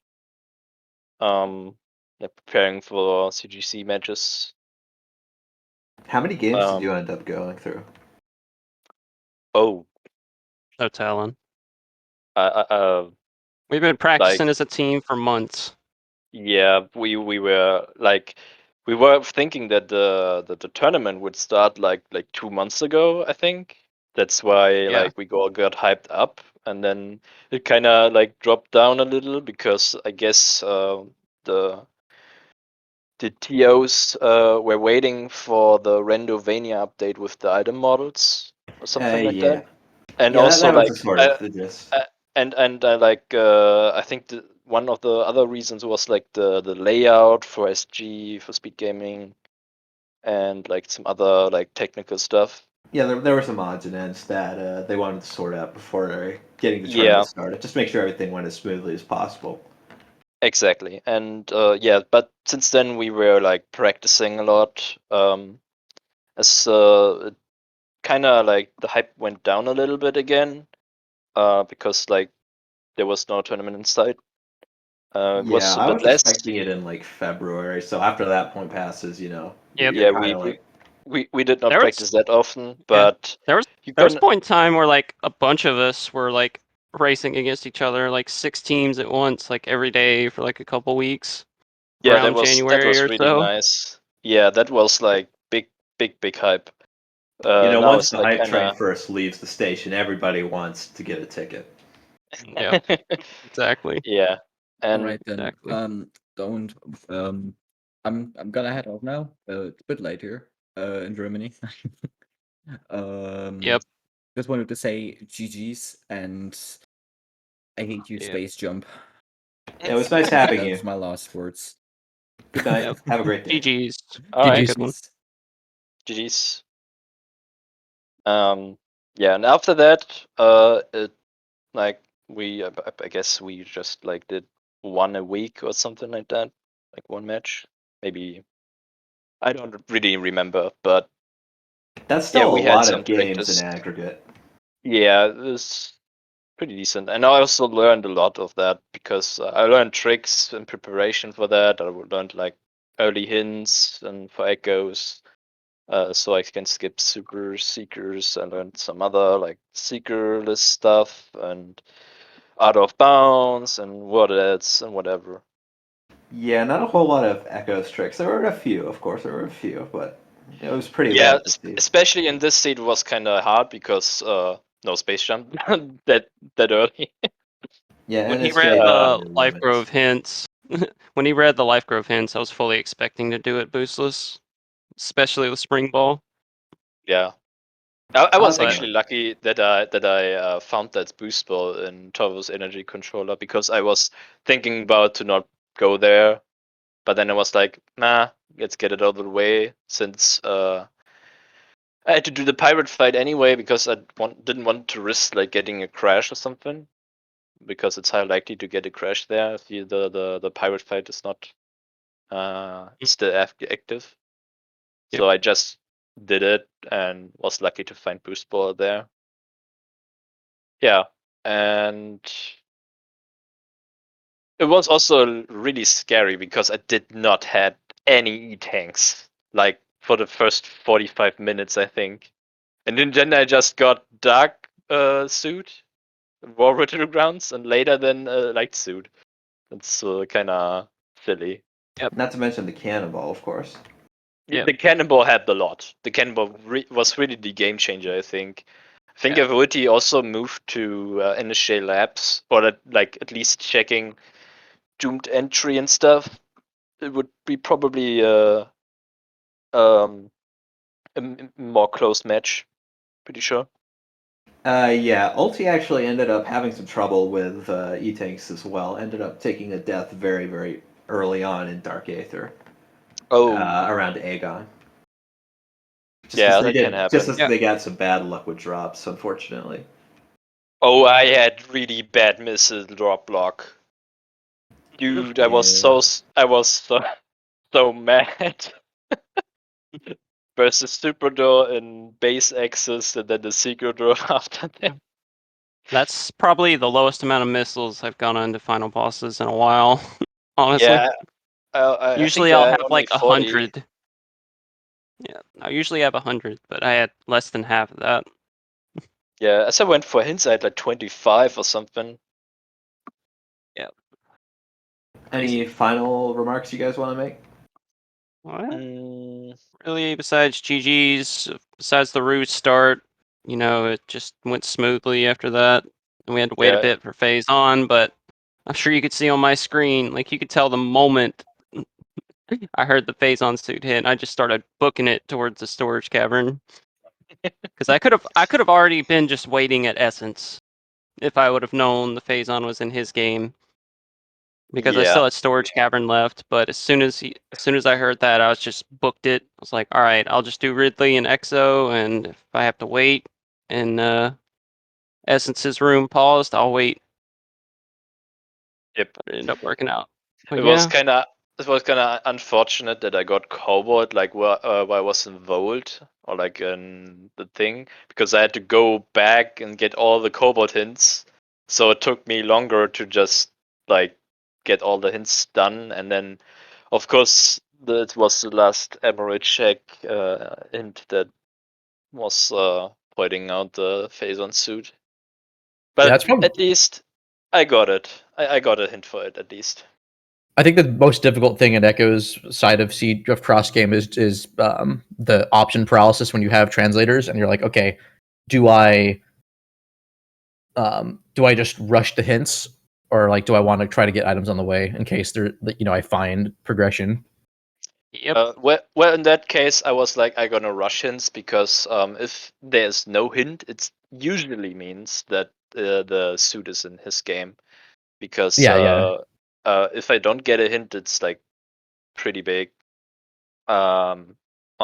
Yeah, preparing for CGC matches. How many games did Um, you end up going through? oh, no telling. uh, We've been like practicing as a team for months. yeah, we were like we were thinking that the tournament would start like 2 months ago, I think. That's why Yeah. like we all got hyped up, and then it kind of like dropped down a little because I guess the the TOs were waiting for the Randovania update with the item models or something like that. Yeah, And yeah, also that was like the sort of the gist. and like I think one of the other reasons was like the layout for SG for SpeedGaming and like some other like technical stuff. Yeah, there were some odds and ends that they wanted to sort out before getting the Yeah, tournament started, just to make sure everything went as smoothly as possible. exactly. And yeah, but since then we were like practicing a lot. As kind of like the hype went down a little bit again, because like there was no tournament in sight. It Yeah, was a I bit was less. expecting it in like February, so after that point passes, Yep. you're Yeah, kind of like, we did not There was practice that often, yeah. but there was you there was can. a point in time where like a bunch of us were like racing against each other, like 6 teams at once, like every day for like a couple weeks. Yeah, around that January was or really so. nice. Yeah, that was like big hype. Now Once it's the like hype kind train of first leaves the station, everybody wants to get a ticket. Yeah, exactly. yeah, All and right then. Exactly. Don't. I'm gonna head off now. It's a bit late here. In Germany. Yep. Just wanted to say GG's and I hate you, Yeah. Space Jump. It was nice having you. Those my last words. Good night. Yep. Have a great day. GG's. all right, GG's. Good one. GG's. Yeah, and after that, it like I guess we just like did one a week or something like that, like one match, maybe. I don't really remember, but That's yeah, still we a had lot some of games in practice. aggregate. Yeah, it was pretty decent, and I also learned a lot of that because I learned tricks in preparation for that. I learned like early hints and for echoes, so I can skip super seekers. I learned some other like seekerless stuff and out of bounds and what else and whatever. Yeah, not a whole lot of Echo's tricks. There were a few, of course, there were a few, but it was pretty Yeah, rad to see. especially in this seed was kind of hard because no space jump that early. Yeah, When and he it's read J the your Life limits. Grove hints, when he read the Life Grove hints, I was fully expecting to do it boostless, especially with Spring Ball. Yeah. I was But actually lucky that I found that boost ball in Torvo's energy controller because I was thinking about to not go there, but then I was like, nah, let's get it out of the way since I had to do the pirate fight anyway because I didn't want to risk like getting a crash or something because it's high likely to get a crash there if the pirate fight is not still active. Yep. So I just did it and was lucky to find boost ball there. Yeah, and it was also really scary because I did not had any E-tanks like for the first 45 minutes, I think. And then I just got dark suit, war grounds, and later then light suit. That's kind of silly. not to mention the cannonball, of course. Yep. The cannonball had a lot. The cannonball was really the game changer, I think. I think Yeah. if Ulti also moved to initial labs, or like at least checking doomed entry and stuff, it would be probably um, a more close match. Pretty sure. Yeah, Ulti actually ended up having some trouble with E-Tanks as well. Ended up taking a death very, very early on in Dark Aether, Oh, around Aegon. yeah, that can Just happen. as Yeah. they got some bad luck with drops, unfortunately. Oh, I had really bad missile drop block. Dude, Yeah. I was so mad. Versus Super Door in base access and then the Secret Door after that. That's probably the lowest amount of missiles I've gone into final bosses in a while, honestly. Yeah, I think Usually I'll I had have only like 40. 100. Yeah, I usually have 100, but I had less than half of that. Yeah, as I went for hints, I had like 25 or something. Any final remarks you guys want to make? What? Mm, Really, besides GG's, besides the root start, it just went smoothly after that. And we had to wait a yeah, bit for phase on, but I'm sure you could see on my screen, like you could tell the moment I heard the phase on suit hit, I just started booking it towards the storage cavern. Because I could have already been just waiting at Essence if I would have known the phase on was in his game. Because I still yeah. had storage cavern left, but as soon as I heard that, I was just booked it. I was like, all right, I'll just do Ridley and Exo, and if I have to wait in Essence's room paused, I'll wait. Yep. But it ended up working out. But It was yeah, kind of unfortunate that I got cowboyed like while I was in Volt or like in the thing because I had to go back and get all the cobalt hints. So it took me longer to just like get all the hints done, and then of course it was the last Emerald check hint that was pointing out the phase on suit. Yeah, But that's probably at least I got it. I got a hint for it at least. I think the most difficult thing in Echo's side of Seed of cross game is the option paralysis when you have translators and you're like, okay, do I just rush the hints, or like do I want to try to get items on the way in case I find progression? Yep. Well, in that case, I was like, I'm gonna rush hints because if there's no hint, it usually means that the suit is in his game. Because Yeah. if I don't get a hint, it's like pretty big on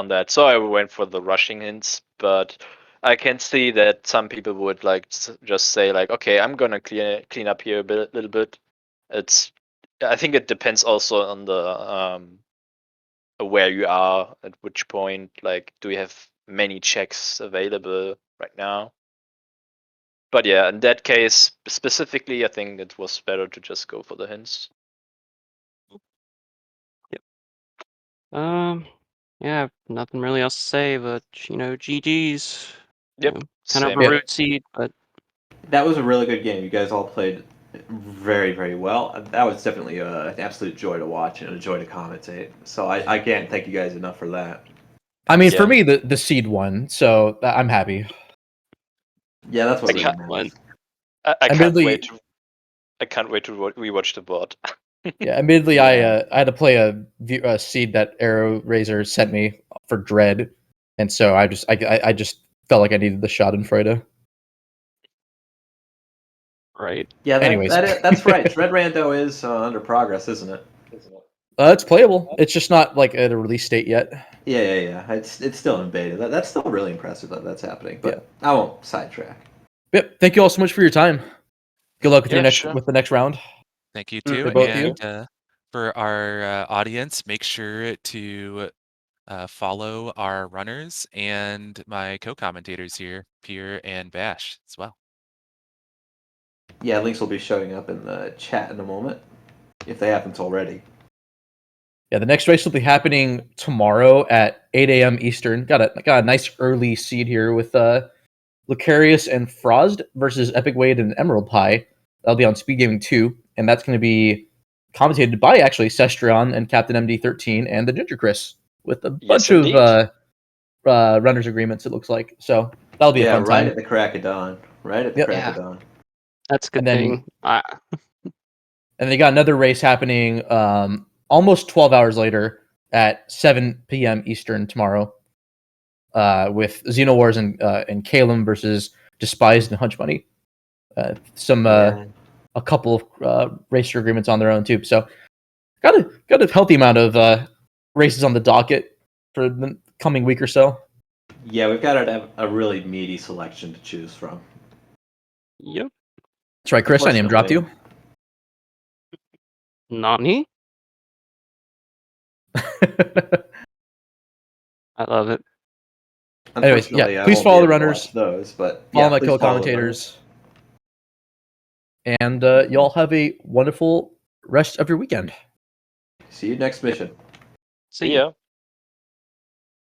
that. So I went for the rushing hints, but I can see that some people would like just say like, okay, I'm gonna clean up here little bit. I think it depends also on the where you are at which point. Like, do you have many checks available right now? But yeah, in that case specifically, I think it was better to just go for the hints. Yeah, nothing really else to say, but GG's. Yep, Kind of same a here. root seed, but That was a really good game. You guys all played very, very well. That was definitely an absolute joy to watch and a joy to commentate. So I can't thank you guys enough for that. I mean, for Yeah. me, the Seed won, so I'm happy. Yeah, that's what I really can't- matters. I can't Admittedly- wait to. I can't wait to rewatch the VOD. Yeah, admittedly, Yeah. I had to play a Seed that Arrow Razor sent me for Dread, and so I just felt like I needed the Schadenfreude. right. Yeah, Anyways. that's right. Dread Rando is under progress, isn't it? It's playable. It's just not like at a release date yet. Yeah. It's still in beta. That's still really impressive that that's happening. But I won't sidetrack. Yep. Thank you all so much for your time. Good luck with Yeah, your next sure. with the next round. Thank you Mm, too. for both of you. And for our audience, make sure to follow our runners and my co-commentators here, Pierre and Bash, as well. Yeah, links will be showing up in the chat in a moment, if they haven't already. Yeah, the next race will be happening tomorrow at 8 a.m. Eastern. Got a nice early seed here with Lucarius and Frost versus Epic Wade and Emerald Pie. That'll be on SpeedGaming 2, and that's going to be commentated by actually Cestrion and Captain MD13 and the Ginger Chris with a bunch of runners agreements. It looks like so that'll be a fun right time. at the crack of dawn. Right at the Yep. crack Yeah. of dawn. That's a good And then- thing. And they got another race happening almost 12 hours later at 7 p.m. Eastern tomorrow with Xenowars and Kalem versus Despised and Hunch Money. A couple of racer agreements on their own too. So got a healthy amount of races on the docket for the coming week or so. Yeah, we've got a really meaty selection to choose from. Yep. That's right, Chris. I name dropped you. Nani? I love it. Anyways, yeah, Unfortunately, I please won't follow be the able to runners. watch those, but Follow yeah, my please follow the co-commentators. And y'all have a wonderful rest of your weekend. runners. See you next mission. See ya. Yeah.